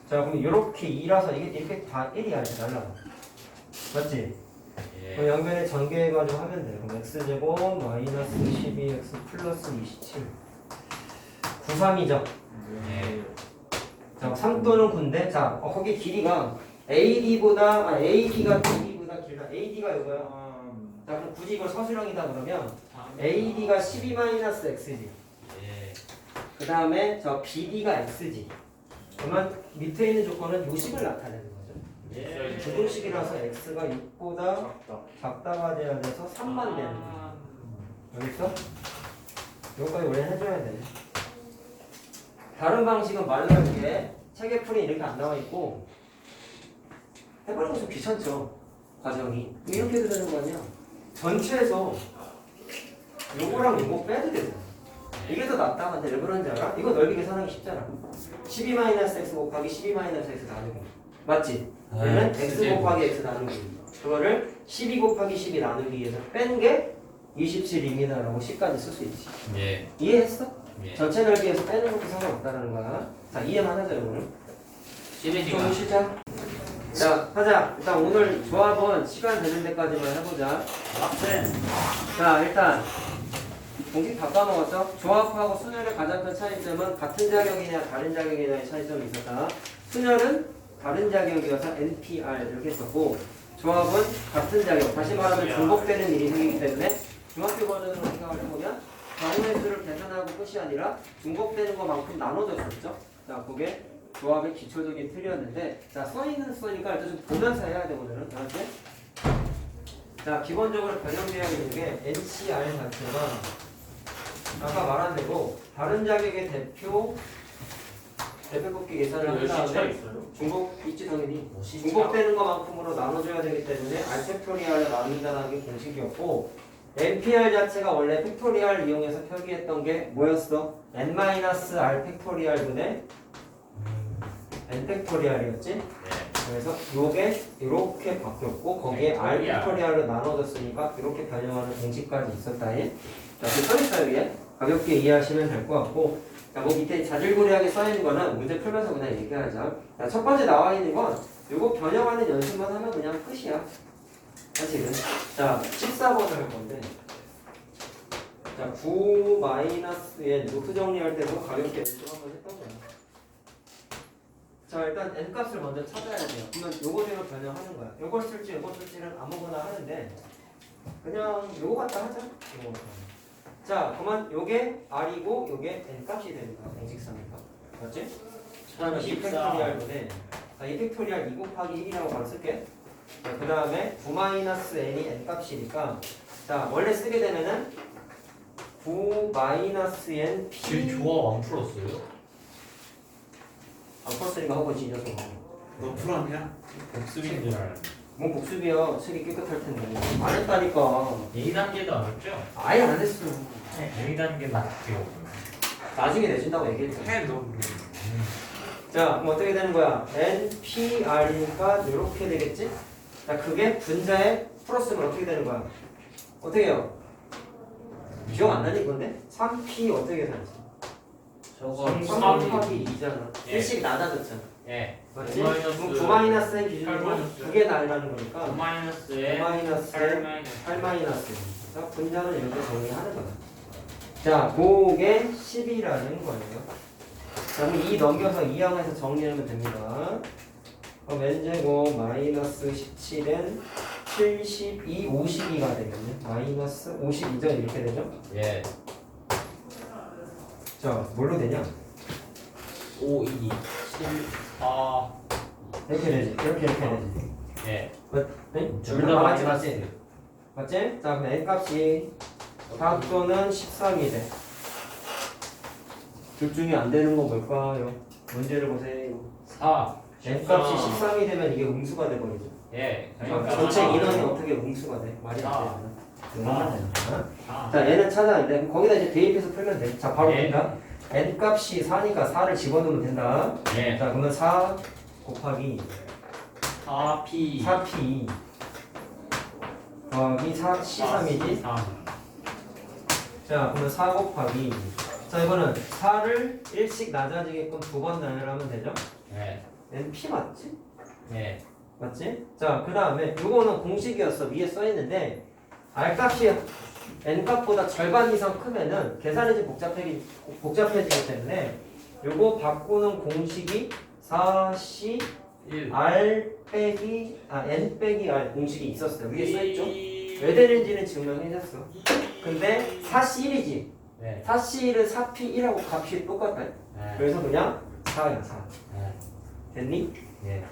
S1: 자 그럼 이렇게 2라서 이게 이렇게 다 1이야 이렇게 날라가. 맞지? 그럼
S2: 예.
S1: 양변에 전개해가지고 하면 돼. 그럼 x제곱 마이너스 12x 플러스 27 93이죠?
S2: 예.
S1: 자 3 또는 9인데 자 거기 길이가 AD가 BD보다 길다. AD가 이거야. 자 그럼 굳이 이걸 서술형이다 그러면 AD가 12-x지.
S2: 예.
S1: 그 다음에 저 BD가 x지. 그러면 밑에 있는 조건은 요식을 나타내는 거죠.
S2: 예.
S1: 주도식이라서 x가 6보다
S4: 작다.
S1: 작다가 돼야 돼서 3만 되는 거야. 여기 있어? 이거까지 원래 해줘야 돼. 다른 방식은 말로 이렇게 책에 풀이 이렇게 안 나와 있고 해보는 거 좀 귀찮죠. 과정이 이렇게 해도 되는 거 아니야. 전체에서 요거랑 요거 빼도 되잖아. 이게 더 낫다. 근데 왜 그런지 알아? 이거 넓이 계산하기 쉽잖아. 12-x 곱하기 12-x 나누기 맞지? 그러면 x 곱하기 x 나누기 그거를 12 곱하기 12 나누기에서 뺀 게 27입니다 라고 10까지 쓸 수 있지.
S2: 예.
S1: 이해했어?
S2: 예.
S1: 전체 넓이에서 빼는 것도 상관없다는 거야. 자 이해만 하자 이거는.
S2: 시리즈가
S1: 좀 쉬자. 자 하자. 일단 오늘 조합은 시간 되는 데까지만 해보자. 자 일단 공식 다 까먹었죠? 조합하고 순열의 가장 큰 차이점은 같은 자격이냐 다른 자격이냐의 차이점이 있었다. 순열은 다른 자격이어서 NPR 이렇게 했었고 조합은 같은 자격. 다시 말하면 중복되는 일이 생기기 때문에 중학교 버전으로 생각을 해보면 경우의 수를 계산하고 끝이 아니라 중복되는 것만큼 나눠줬었죠. 자 그게 조합의 기초적인 틀이었는데 자 써있는 쓰니까 일단 좀 보면서 해야 돼 오늘은. 알았지? 자 기본적으로 변형되어 있는 게 NCR 자체가 아까 말한 대로 다른 자격의 대표 뽑기 계산을 한 다음에 중복 있지 당연히 중복되는 것만큼으로 나눠줘야 되기 때문에 R 팩토리얼을 나눈다는 게 공식이었고 NPR 자체가 원래 팩토리얼 이용해서 표기했던 게 뭐였어? N-R 팩토리얼 분의 N 팩토리얼이었지? 그래서 요게 이렇게 바뀌었고 거기에 R 팩토리얼로 나눠졌으니까 이렇게 변형하는 공식까지 있었다니. 자, 그 써있어요 위에. 가볍게 이해하시면 될 것 같고 자, 뭐 밑에 자질구레하게 써있는 거는 문제 풀면서 그냥 얘기하자. 자, 첫 번째 나와 있는 건 요거 변형하는 연습만 하면 그냥 끝이야. 사실은. 자, 14번을 할 건데 자, 9-n 노트 정리할 때도 가볍게 연습 한번 했던 거야. 자, 일단 n값을 먼저 찾아야 돼요. 그러면 요거대로 변형하는 거야. 요걸 쓸지 요거 쓸지는 아무거나 하는데 그냥 요거 갖다 하자. 요거. 자, 그러면 요게 r이고 요게 n값이 되는 거야. 공식상에서. 맞지? 그다음에 2팩토리얼분에 자, 2팩토리얼 2 곱하기 1이라고 바로 쓸게. 자, 그 다음에 9-n이 n값이니까 자, 원래 쓰게 되면은 9-n p
S2: 지금 조합 안 풀었어요?
S1: 안 풀었으니까 하고 있지 이 녀석.
S5: 너 풀었냐?
S2: 복습인 줄 알았는데.
S1: 뭐 복습이야. 책이 깨끗할 텐데. 안 했다니까.
S2: 2단계도 안 했죠?
S1: 아예 안 했어.
S2: 2단계는 어떻게
S1: 나중에 내준다고 얘기했어.
S5: 해너
S1: 자, 그럼 어떻게 되는 거야? NPR이니까 이렇게 되겠지? 자, 그게 분자에 풀었으면 어떻게 되는 거야? 어떻게 해요? 기억 안 나니 건데? 3P 어떻게 계산했어?
S2: 저거
S1: 3곱하기 2잖아.
S2: 예.
S1: 1씩 나눠줬잖아.
S2: 예.
S1: 맞지?
S2: 마이너스
S1: 그럼 9-n 기준으로
S2: 8-.
S1: 두 개 날라는 거니까
S2: 9-에
S1: 9-8
S2: 8-.
S1: 자, 분자는 이렇게 정리하는 거야. 자, 그게 10이라는 거예요. 자, 그럼 2 넘겨서 2항에서 정리하면 됩니다. 그럼 n제곱 마이너스 17은 72, 52가 되겠네. 마이너스 52죠? 이렇게 되죠?
S2: 예.
S1: 자, 뭘로 되냐?
S2: 5, 2, 7, 4.
S1: 이렇게 되지. 이렇게 되지.
S2: 예.
S1: 네?
S2: 둘 다
S1: 맞지,
S2: 마이너스.
S1: 맞지? 맞지? 자, 그럼 n값이 4또는 13이 돼. 둘 중에 안 되는 거 뭘까요? 문제를 보세요.
S2: 4.
S1: n값이 13이 되면 이게 음수가 돼버리죠.
S2: 예.
S1: 전체 인원이 어떻게 음수가 돼? 말이 안 되잖아. 이거만 되잖아.
S2: 4.
S1: 자, 얘는 찾아는데 그럼 거기다 이제 대입해서 풀면 돼. 자, 바로
S2: 예.
S1: 된다. n값이 4니까 4를 집어넣으면 된다.
S2: 예.
S1: 자, 그러면 4 곱하기
S2: 4P.
S1: 4p 곱하기 4 C3이지.
S2: 3.
S1: 자 그러면 4 곱하기 자 이거는 4를 1씩 낮아지게끔 2번 나열하면 되죠?
S2: 네.
S1: NP 맞지?
S2: 네.
S1: 맞지? 자 그 다음에 요거는 공식이었어 위에 써있는데 R값이 N값보다 절반 이상 크면은 계산이 좀 복잡해지기 때문에 요거 바꾸는 공식이 4C
S2: 1.
S1: R 빼기 N 빼기 R 공식이 있었어요 위에 써있죠? 왜 되는지는 증명해줬어 근데 4C1이지
S2: 네.
S1: 4C1은 4P1하고 값이 똑같다
S2: 네.
S1: 그래서 그냥 4야 4
S2: 네.
S1: 됐니?
S2: 네.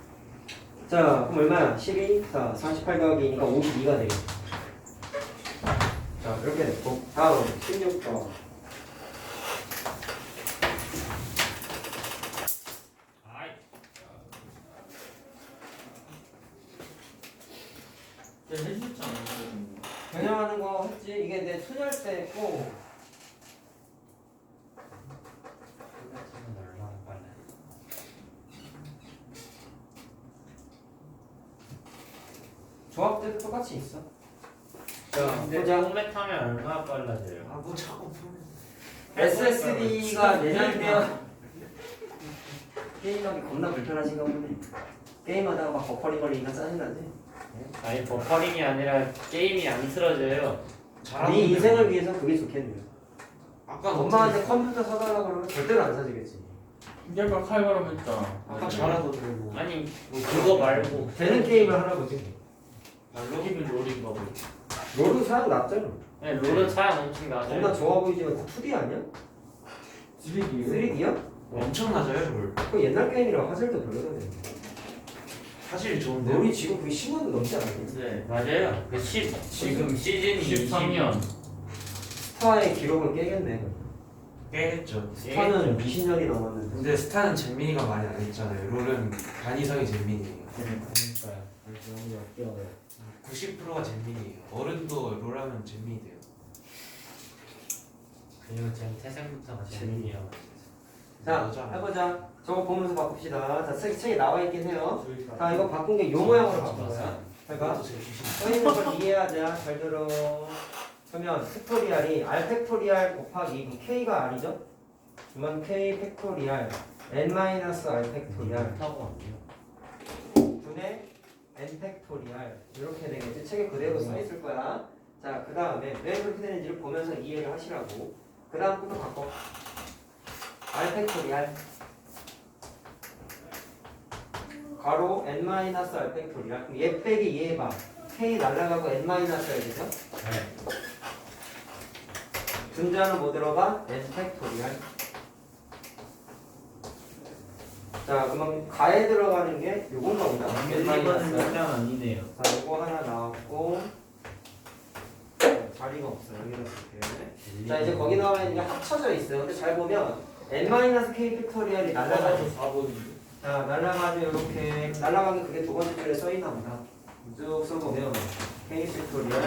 S1: 자 그럼 얼마야? 12? 자 48 더하기 2니까 52가 되겠다 자 이렇게 됐고 다음 16번
S2: 아이.
S4: 해주지 않았는데.
S1: 변형하는 거 했지? 이게 내 순열 때 했고 조합 때도 똑같이 있어 자
S2: 근데
S1: 보자
S2: 포맷하면 얼마나 빨라져요?
S5: 아뭐 자꾸 보면
S1: SSD가 내장되어 게임하기 겁나 불편하신가 보네 게임하다가 막 버퍼링 걸리니까 짜증나지?
S2: 아니 버퍼링이 아니라 게임이 안 틀어져요.
S1: 네 인생을 위해서 그게 좋겠네요
S5: 아까
S1: 엄마한테 컴퓨터 사달라고 그러면 절대로 안 사주겠지
S4: 이제가 칼바람 했잖아.
S5: 아까 잘하던데 뭐
S2: 아니 뭐 그거 말고
S1: 되는 게임을 하라고지
S4: 롤이면 롤인가 보지.
S1: 롤은 사양 낮잖아
S2: 네, 롤은 사양 엄청
S1: 겁나
S2: 낮아요.
S1: 좋아 보이지만 다 2D 아니야?
S4: 3D.
S1: 3D야?
S5: 엄청 낮아요 롤.
S1: 그 옛날 게임이라 화질도 별로던데
S5: 사실 좋은데
S1: 롤이 지금 그게 10년도 넘지 않았니?
S4: 네.
S2: 맞아요. 그 지금 시즌이
S4: 13년.
S1: 스타의 기록을 깨겠네
S5: 깨겠죠.
S1: 스타는 20년이 넘었는데
S5: 근데 스타는 잼민이가 많이 안 했잖아요. 롤은 반 이상이 잼민이에요.
S2: 그러니까요.
S5: 90%가 잼민이에요. 어른도 롤하면 잼민이 돼요.
S2: 그리고 지금 태생부터가 재민이라고.
S1: 자
S5: 맞아.
S1: 해보자 저거 보면서 바꿉시다 자 책에 나와 있긴 해요 자 이거 바꾼 게 요 모양으로 바꾼 거야 그러니까
S5: 그것도 제일 귀신.
S1: 써 있는 걸 이해하자 잘 들어 그러면 팩토리알이 R 팩토리알 곱하기 그럼 K가 R이죠? 그러면 K 팩토리알 N-R 팩토리알
S2: 타고
S1: 분의 N 팩토리알 이렇게 되겠지 책에 그대로 써 있을 거야 자 그 다음에 왜 그렇게 되는지를 보면서 이해를 하시라고 그 다음 것도 바꿔 R 팩토리알 가로 N-R 팩토리알 그럼 얘 빼기 얘 봐 K 날라가고 N-R 되죠?
S2: 네.
S1: 분자는 뭐 들어가? N 팩토리알 자 그러면 가에 들어가는 게 요건가 보다
S2: 이거는 일단 아니네요.
S1: 자 요거 하나 나왔고 자리가 없어요 여기다 쓸게 자 이제 거기 나와 있는 게 합쳐져 있어요 근데 잘 보면 N-K 팩토리얼이 날라가죠
S4: 4번인데.
S1: 자 날라가죠 이렇게 날라간 게 그게 두 번째 줄에 써있나 보다 쭉 써보면 K 팩토리얼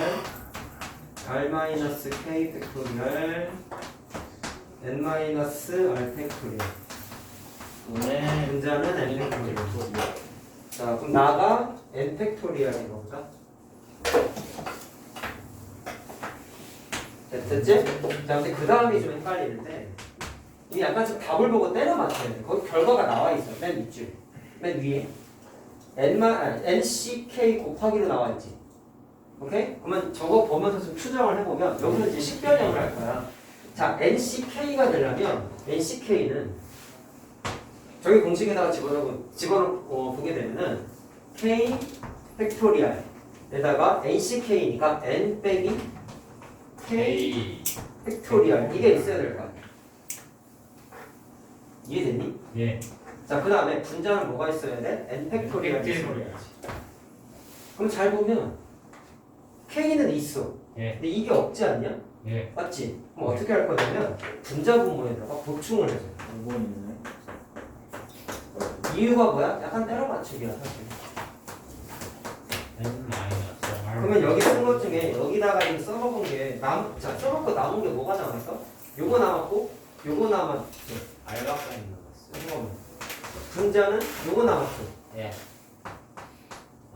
S1: R-K 팩토리얼 N-R 팩토리얼
S2: 네.
S1: 분자는 N 팩토리얼 자 그럼 나가 N 팩토리얼인 거보다 됐지? 자 근데 그 다음이 좀 헷갈리는데 이게 약간 좀 답을 보고 때려 맞춰야 돼 거기 결과가 나와 있어 맨 밑줄 맨 위에 NCK 곱하기로 나와 있지 오케이? 그러면 저거 보면서 좀 추정을 해보면 여기서 이제 식변형을 할 거야 자 NCK가 되려면 NCK는 저기 공식에다가 집어넣고 보게 되면은 K 팩토리알에다가 NCK니까 N 빼기 K 팩토리알 이게 있어야 될 거 아니야 이해됐니?
S2: 예.
S1: 자 그 다음에 분자는 뭐가 있어야 돼? N 팩토리알이 있어야 돼 그럼 잘 보면 K는 있어
S2: 예.
S1: 근데 이게 없지 않냐?
S2: 예.
S1: 맞지? 그럼 어떻게 할 거냐면 분자 분모에다가 보충을 해줘
S4: 5번이네.
S1: 이유가 뭐야? 약간 때려 맞추기야 사실
S2: N 마이너스 R.
S1: 그러면 여기 쓴 것 중에 여기다가 지금 써먹은 게 자 써먹고 남은 게 뭐가 남았어? 요거 남았고 요거 남았어
S2: R밖에 안 남았어요.
S1: 이거는 분자는 요거 남았어
S2: 예.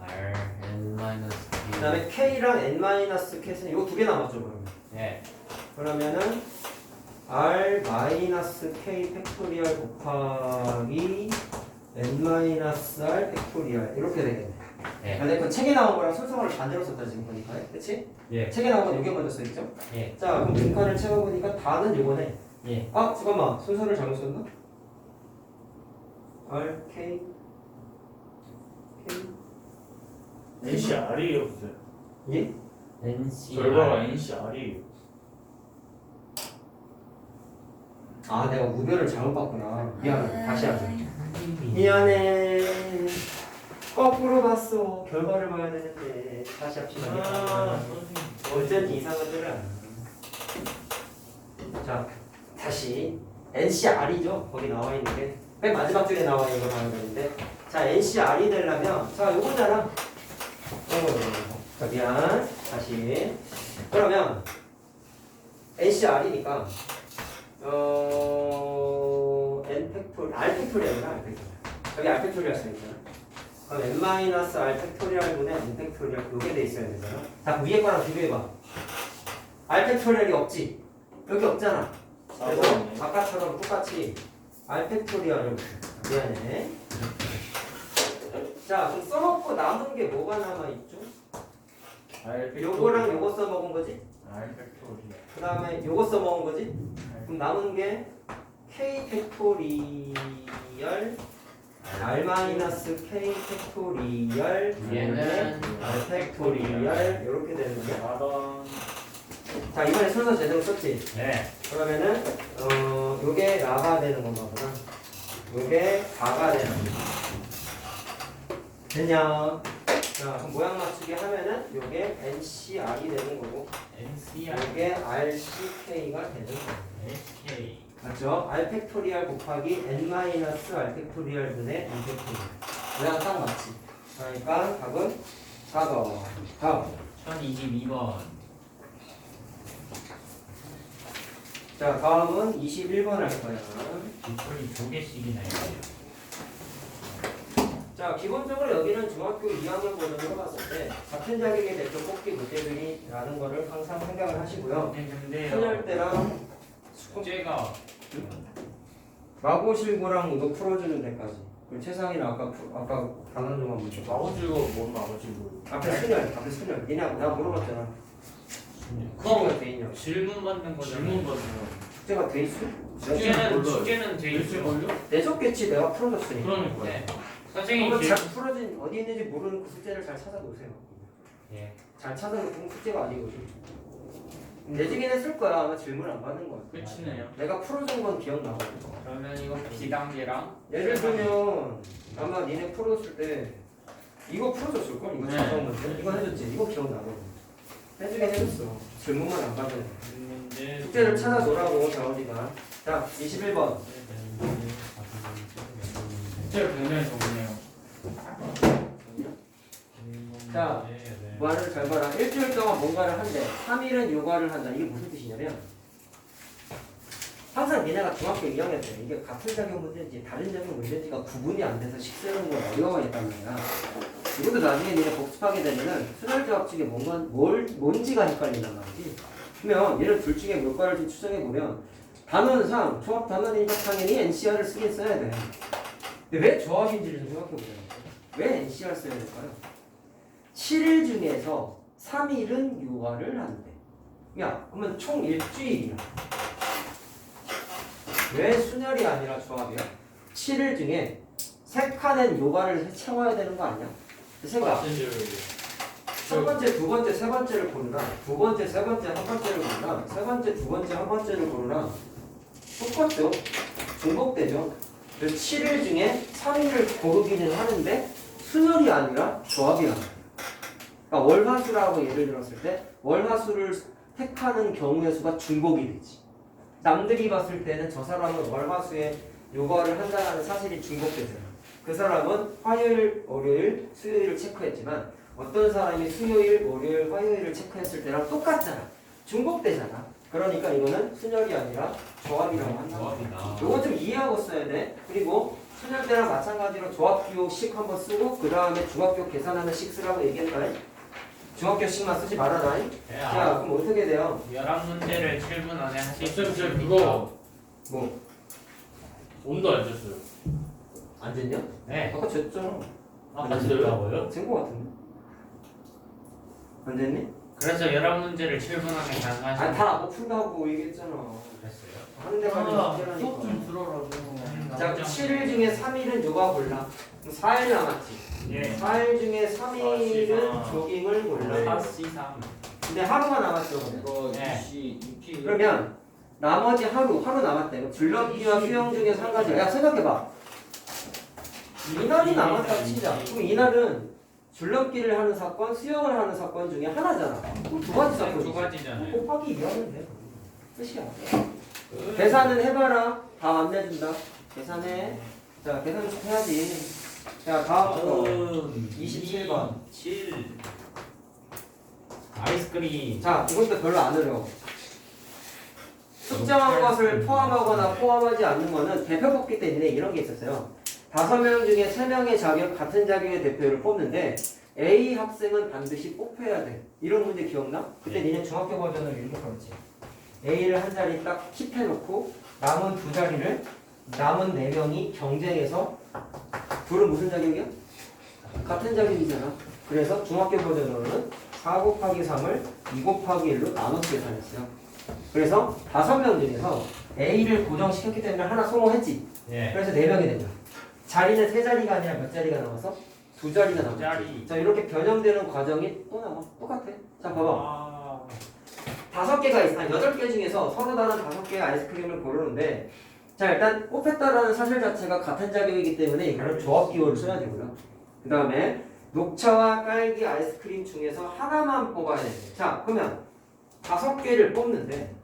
S2: R N 마이너스
S1: 그 다음에 K랑 N-K는 이거 두 개 남았죠 그러면.
S2: 네.
S1: 그러면은 R-K 팩토리얼 곱하기 N-R 팩토리얼 이렇게 되겠네.
S2: 네.
S1: 근데 그 책에 나온 거랑 순서를 반대로 썼다 지금 보니까. 그치?
S2: 예.
S1: 책에 나온 건 이게 먼저 써있죠?
S2: 예.
S1: 자 그럼 등칸을 채워보니까 다는 요거네.
S2: 예.
S1: 아 잠깐만 순서를 잘못 썼나? R, K, K
S4: NCR이에요 없어요.
S1: 예?
S2: NC.
S4: 결과가 NCR이에요.
S1: 아 내가 우별을 잘못 봤구나. 미안해. 다시 하자. 미안해. 거꾸로 봤어. 결과를 봐야 되는데 다시 합시다. 어쩐지 이상한 줄을 안. 자 다시 NCR이죠. 거기 나와 있는 게. 맨 마지막 줄에 나와 있는 거 봐야 되는데. 자 NCR이 되려면 자 요거잖아. 자 미안. 다시. 그러면 NCR이니까 N 팩토리얼, R 팩토리얼이나 R 팩토리얼. 여기 R 팩토리얼 써있잖아. 그럼 N-R 팩토리얼분의 N 팩토리얼 요게 돼 있어야 되잖아. 자 위에 거랑 비교해봐. R 팩토리얼이 없지? 여기 없잖아. 그래서 아까처럼 똑같이 R 팩토리얼을 미안해. 자 그럼 써먹고 남은 게 뭐가 남아있죠? 요거랑 요거 써먹은 거지?
S4: R 팩토리얼.
S1: 그 다음에 요거 써먹은 거지? 그럼 남은 게 K 팩토리얼 R-K 팩토리얼
S2: 얘는
S1: R 팩토리얼 이렇게 되는 거야.
S4: 4번.
S1: 자 이번에 순서 제대로 썼지?
S2: 네.
S1: 그러면은 요게 라가 되는 건가 보다. 요게 4가 되는 거야. 됐냐? 자 그럼 모양 맞추기 하면은 요게 NCR이 되는 거고
S2: NCR.
S1: 요게 RCK가 되는 거야.
S2: SK.
S1: 맞죠? R 팩토리얼 곱하기 N-R 팩토리얼 분의 N 팩토리얼. 모양 딱 맞지? 그러니까 답은 4번. 다음.
S2: 1022번.
S1: 자, 다음은 21번 할 거야.
S2: 뒷소리 2개씩이나 있어요.
S1: 자, 기본적으로 여기는 중학교 2학년 버전으로 봤을 때 같은 자격의 대표 뽑기 문제들이라는 거를 항상 생각을 하시고요.
S2: 근데
S1: 선열대랑
S2: 숙제가
S1: 마고실고랑 이거 풀어주는 데까지. 그리고 최상이는 아까 단원조만 문제.
S4: 나머지가 뭔 나머지고.
S1: 앞에 순열. 얘네 내가 물어봤잖아.
S2: 그거
S1: 숙제가 돼 있냐고.
S2: 질문 받는 거잖아요.
S4: 질문 받으면
S1: 숙제가 돼 있어?
S2: 숙제는 돼 있죠.
S4: 걸려?
S1: 내줬겠지 내가 풀어줬으니까.
S4: 그러니까.
S2: 네. 선생님
S1: 한번
S2: 질...
S1: 잘 풀어진 어디 있는지 모르는 그 숙제를 잘 찾아놓으세요.
S2: 예.
S1: 잘 찾아놓으면 숙제가 아니거든. 내주긴 했을 거야. 아마 질문 안 받는 거야.
S4: 끝이네요.
S1: 내가 풀어준 건 기억나거든.
S2: 그러면 이거 B단계랑
S1: 예를 들면 아마 니네 풀었을 때 이거 풀어줬을 걸? 이거
S4: 네.
S1: 자성 문제? 이거 해줬지? 이거 기억나거든. 해주긴 해줬어. 질문만 안 받으면.
S2: 있는데
S1: 숙제를 찾아놓으라고 자원이가. 자 21번.
S4: 숙제 굉장히 적네요.
S1: 자, 말을 잘 봐라. 일주일 동안 뭔가를 한대. 3일은 요가를 한다. 이게 무슨 뜻이냐면 항상 니네가 중학교 2학년 때 이게 같은 자격 문제인지 다른 자격 문제인지가 구분이 안 돼서 식세는 걸 어려워했단 말이야. 이것도 나중에 니네 복습하게 되면은 순혈조합 측에 뭔지가 헷갈린단 말이지. 그러면 얘를 둘 중에 몇 가를 좀 추정해보면 단원상, 조합 단원이니까 당연히 NCR을 쓰긴 써야 돼. 근데 왜 조합인지를 좀 생각해보자고. 왜 NCR 써야 될까요? 7일 중에서 3일은 요가를 한대. 야, 그러면 총 일주일이야. 왜 순혈이 아니라 조합이야? 7일 중에 3칸은 요가를 채워야 되는 거 아니야? 생각. 첫 번째, 두 번째, 세 번째를 고르나, 두 번째, 세 번째, 한 번째를 고르나, 세 번째, 두 번째, 한 번째를 고르나, 똑같죠? 중복되죠? 그래서 7일 중에 3일을 고르기는 하는데 순혈이 아니라 조합이야. 그러니까 월화수라고 예를 들었을 때 월화수를 택하는 경우의 수가 중복이 되지. 남들이 봤을 때는 저 사람은 월화수에 요거를 한다는 사실이 중복되잖아. 그 사람은 화요일, 월요일, 수요일을 체크했지만 어떤 사람이 수요일, 월요일, 화요일을 체크했을 때랑 똑같잖아. 중복되잖아. 그러니까 이거는 순혈이 아니라 조합이라고 한다.
S2: 조합이다.
S1: 요거 좀 이해하고 써야 돼. 그리고 순혈 때랑 마찬가지로 조합 기호식 한번 쓰고 그 다음에 중합기호 계산하는 식 쓰라고 얘기했다. 중학교식만 쓰지 말아라. 자, 그럼 어떻게 돼요?
S2: 11문제를 7분 안에 하실 수
S3: 쌤
S2: 있으니까.
S3: 그거
S1: 뭐?
S3: 온도 안 쟀어요.
S1: 안 됐냐?
S2: 네.
S1: 아까 줬잖아.
S2: 아,
S3: 안 됐어요?
S1: 된거 같은데. 안 됐니?
S2: 그래서 11문제를 7분 안에 가능하실
S1: 아니 다못 푼다고 얘기했잖아.
S2: 그랬어요.
S1: 하는 데까지
S4: 아,
S1: 문제라니까.
S4: 수업 좀 들어라 좀.
S1: 자, 7일 중에 3일은 누가 골라? 4일 남았지.
S2: 예.
S1: 4일 중에 3일은 조깅을 골라.
S2: 4C3.
S1: 근데 하루가 남았죠. 그러면.
S3: 이거
S2: 네.
S3: EP
S1: 그러면 나머지 하루 남았대. 그럼 줄넘기와 수영 중에서 한 가지. 야, 생각해봐. 이날이 남았다 치자. 그럼 이날은 줄넘기를 하는 사건, 수영을 하는 사건 중에 하나잖아. 그럼 두 가지
S2: 두
S1: 사건이지.
S2: 가지잖아요.
S1: 곱하기 2하면 돼. 끝이야. 계산은 해봐라. 다 만내준다. 계산해. 자, 계산 좀 해야지. 자, 다음 27번.
S2: 7. 아이스크림.
S1: 자, 이것도 별로 안 어려워. 특정한 것을 포함하거나 포함하지 않는 거는 대표 뽑기 때문에 이런 게 있었어요. 5명 중에 3명의 자격, 같은 자격의 대표를 뽑는데 A 학생은 반드시 뽑혀야 돼. 이런 문제 기억나? 그때 니네 중학교 버전을 이렇게 풀었지. A를 한 자리 딱 킵해놓고 남은 두 자리를 남은 4명이 경쟁해서 둘은 무슨 자격이야? 같은 자격이잖아. 그래서 중학교 버전으로는 4 곱하기 3을 2 곱하기 1로 나눠서 계산했어요. 그래서 5명 중에서 A를 고정시켰기 때문에 하나 성공했지.
S2: 예.
S1: 그래서 4명이 된 거야. 자리는 3자리가 아니라 몇 자리가 남아서? 2자리가 남았지.
S2: 자리.
S1: 자, 이렇게 변형되는 과정이 또 나와. 똑같아. 자, 봐봐.
S2: 아.
S1: 5개가 있어. 아니, 8개 중에서 서로 다른 5개의 아이스크림을 고르는데, 자, 일단 뽑혔다라는 사실 자체가 같은 자격이기 때문에 이거는 조합 기호를 써야 되고요. 그 다음에 녹차와 딸기 아이스크림 중에서 하나만 뽑아야 돼. 자, 그러면 5개를 뽑는데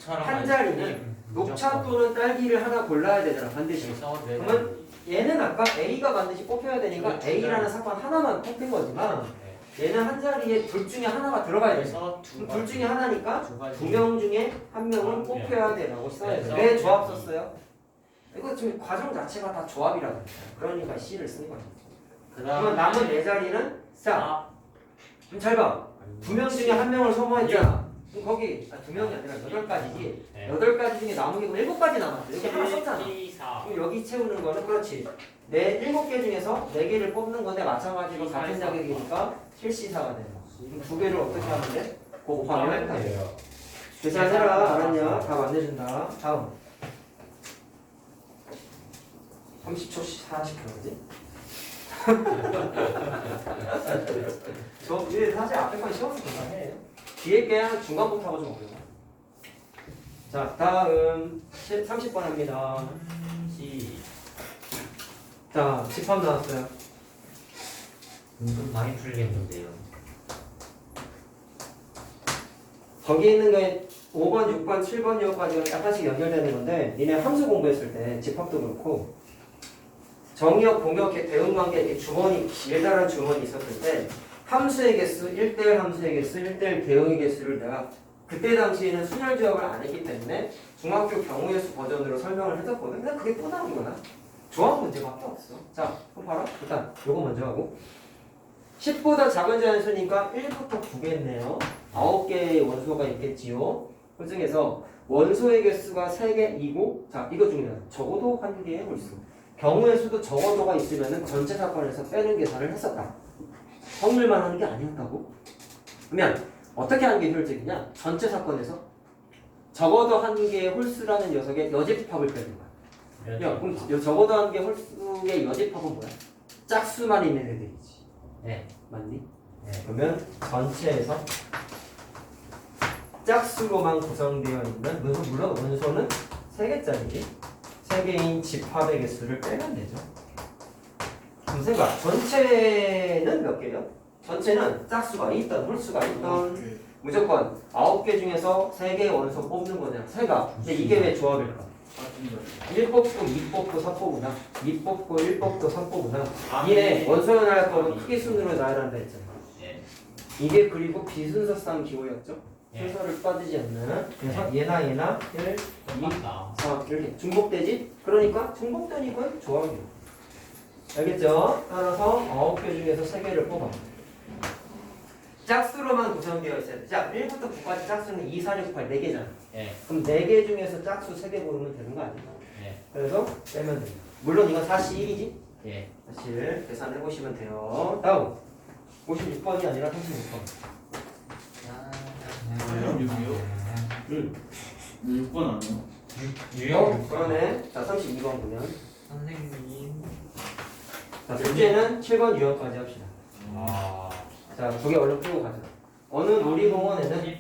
S1: 한 자리는 녹차 또는 딸기를 하나 골라야 되잖아, 반드시. 그러면 얘는 아까 A가 반드시 뽑혀야 되니까 A라는 사건 하나만 뽑힌 거지만 얘는 한 자리에 둘 중에 하나가 들어가야 돼.
S2: 그래서
S1: 둘 중에 하나니까
S2: 두 가지.
S1: 2명 중에 한 명은 뽑혀야 돼라고 써야 돼. 왜 조합 썼어요? 이거 지금 과정 자체가 다 조합이라고. 그러니까 C를 쓴 거야. 그러면 남은 4자리는 자, 그럼 잘 봐. 2명 중에 한 명을 소모했잖아. 그럼 거기 2명이 아니라 8가지지.
S2: 네.
S1: 8가지 중에 남은 게 7가지 남았어. 이렇게 하나 썼잖아.
S2: 4.
S1: 그럼 여기 채우는 거는 그렇지. 7개 중에서 4개를 뽑는 건데 마찬가지로 같은 자격이니까 7C4가 되는 거. 그럼 2개를 어떻게 하면 돼? 곱하면 돼요. 계산해라. 알았냐? 다 만들어준다. 다음. 30초 40초지? 저 위에 사실 앞에 건 쉬워서 그만해. 뒤에 게 한 중간부터가 좀 어려워. 자, 다음 30번 합니다. 자, 집합 나왔어요.
S2: 많이 풀리겠는데요.
S1: 거기 있는 게 5번, 6번, 7번, 6번까지가 약간씩 연결되는 건데 니네 함수 공부했을 때 집합도 그렇고 정의역, 공역, 대응관계 이렇게 주머니, 길다란 주머니 있었을 때 함수의 개수, 1대1 함수의 개수, 1대1 대응의 개수를 내가 그때 당시에는 순열 조합을 안 했기 때문에 중학교 경우의 수 버전으로 설명을 해줬거든. 근데 그게 또 나온 거야. 조합 문제밖에 없어. 자, 그럼 봐라. 일단 요거 먼저 하고 10보다 작은 자연수니까 1부터 9겠네요. 9개의 원소가 있겠지요. 그 중에서 원소의 개수가 3개이고 자, 이거 중요해요. 적어도 1개의 홀수. 경우의 수도 적어도가 있으면 전체 사건에서 빼는 계산을 했었다. 확률만 하는 게 아니었다고? 그러면 어떻게 하는 게 효율적이냐? 전체 사건에서 적어도 1개의 홀수라는 녀석의 여집합을 빼는 거야. 야, 그럼 적어도 1개의 홀수의 여집합은 뭐야? 짝수만 있는 애들이지.
S2: 네.
S1: 맞니?
S2: 네.
S1: 그러면 전체에서 짝수로만 구성되어 있는 물론 원소는 3개짜리지. 3개인 집합의 개수를 빼면 되죠. 그럼 생각, 전체는 몇 개요? 전체는 짝수가 있던 홀수가 있던 무조건 9개 중에서 3개의 원소 뽑는 거잖아. 3가. 근데 이게 왜 조합일까? 1 뽑고 2 뽑고 3 뽑으나 2 뽑고 1 뽑고 3 뽑으나 얘네 원소를 나열 거면 크게 순으로 나열한다 했잖아. 이게 그리고 비순서상 기호였죠. 순서를 빠지지 않는. 그래서 얘나 1, 2, 3 이렇게 중복되지? 그러니까 중복되니까 조합이에요. 알겠죠? 따라서 9개 중에서 3개를 뽑아. 짝수로만 구성되어 있어야 돼. 자, 1부터 9까지 짝수는 2, 4, 6, 8, 4개잖아.
S2: 예.
S1: 그럼 4개 중에서 짝수 3개 고르면 되는 거 아니야?
S2: 예.
S1: 그래서 빼면 됩니다. 물론 이건 4C1이지?
S2: 예.
S1: 사실 계산해 보시면 돼요. 다음 56번이 아니라 36번.
S4: 그럼 6이요?
S1: 응.
S4: 6번 아니에요?
S2: 유형
S1: 그러네. 자, 32번 보면.
S2: 선생님.
S1: 자, 숙제는 7번 유형까지 합시다.
S2: 아.
S1: 자, 두 개 얼른 풀고 가자. 어느 놀이공원에는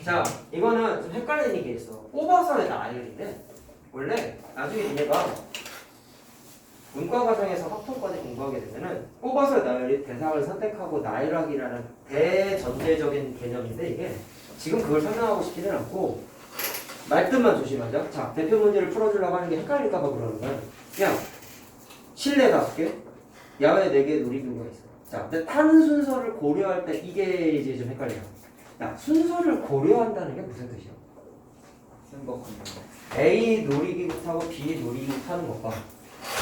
S1: 자, 이거는 좀 헷갈리는 게 있어. 뽑아서 내가 아이들인데 원래 나중에 얘가 문과 과정에서 학통까지 공부하게 되면은 뽑아서 나열이 대상을 선택하고 나열하기라는 대전제적인 개념인데 이게 지금 그걸 설명하고 싶지는 않고 말뜻만 조심하자. 자, 대표 문제를 풀어주려고 하는 게 헷갈릴까봐 그러는 거야. 그냥 실내 5개, 야외 4개 놀이기구가 있어. 자, 근데 타는 순서를 고려할 때 이게 이제 좀 헷갈려요. 야, 순서를 고려한다는 게 무슨 뜻이야? A 놀이기구 타고 B 놀이기구 타는 것과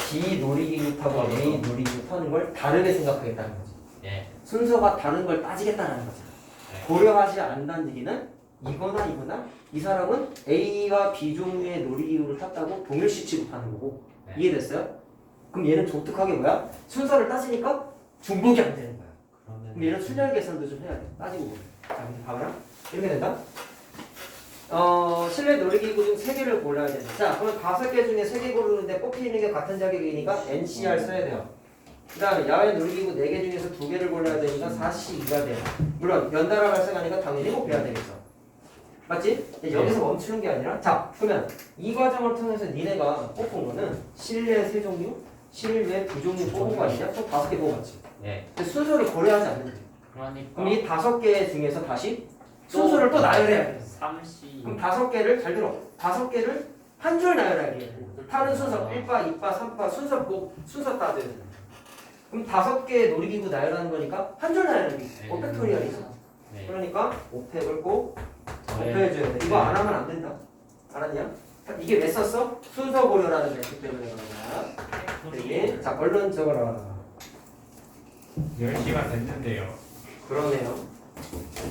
S1: B 놀이기구 타고 A 놀이기구 타는 걸 다르게 생각하겠다는 거지.
S2: 예.
S1: 순서가 다른 걸 따지겠다는 거잖아.
S2: 네.
S1: 고려하지 않는다는 얘기는 이거나 이 사람은 A와 B 종류의 놀이기구를 탔다고 동일시 취급하는 거고.
S2: 네.
S1: 이해됐어요? 그럼 얘는 독특하게 뭐야? 순서를 따지니까 중복이 안 되는 거야. 그럼 얘는 순열 계산도 좀 해야 돼. 따지고 보면. 자, 근데 봐봐라. 이렇게 된다. 실내 놀이기구 중 3개를 골라야 돼. 자, 그러면 5개 중에 3개 고르는데 뽑히는 게 같은 자격이니까 NCR 써야 돼요. 그 다음에 야외 놀이기구 4개 중에서 2개를 골라야 되니까 4C2가 돼요. 물론 연달아 발생하니까 당연히 곱해야 되겠어. 맞지? 여기서 멈추는 게 아니라 자, 그러면 이 과정을 통해서 니네가 뽑은 거는 실내 3종류, 실외 2종류 뽑은 거 아니냐? 또 5개 뽑았지.
S2: 예.
S1: 근데 순서를 고려하지 않는데.
S2: 그러니까
S1: 그럼 이 5개 중에서 다시 순서를 또 나열해야 돼.
S2: 3C.
S1: 그럼 5개를 잘 들어. 5개를 한 줄 나열해야 돼. 타는 순서 1바, 2바, 3바 순서 따져. 그럼 5개 놀이기구 나열하는 거니까 한 줄 나열하는 게 있어. 팩토리얼이죠.
S2: 네.
S1: 그러니까 옵팩을 꼭 곱해줘야 돼. 이거 안 하면 안 된다. 알았냐? 이게 왜 썼어? 순서 고려라는 멘트 때문에 그런 거야. 되게 자, 얼른 적어라.
S2: 10시간 됐는데요.
S1: 그러네요.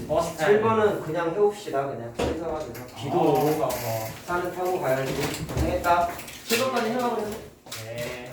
S2: 버스 타임.
S1: 7번은 그냥 해봅시다. 그냥 해서가지고 비도 오고 차는 타고 가야지. 고생했다. 7번까지 해가버렸네.
S2: 네.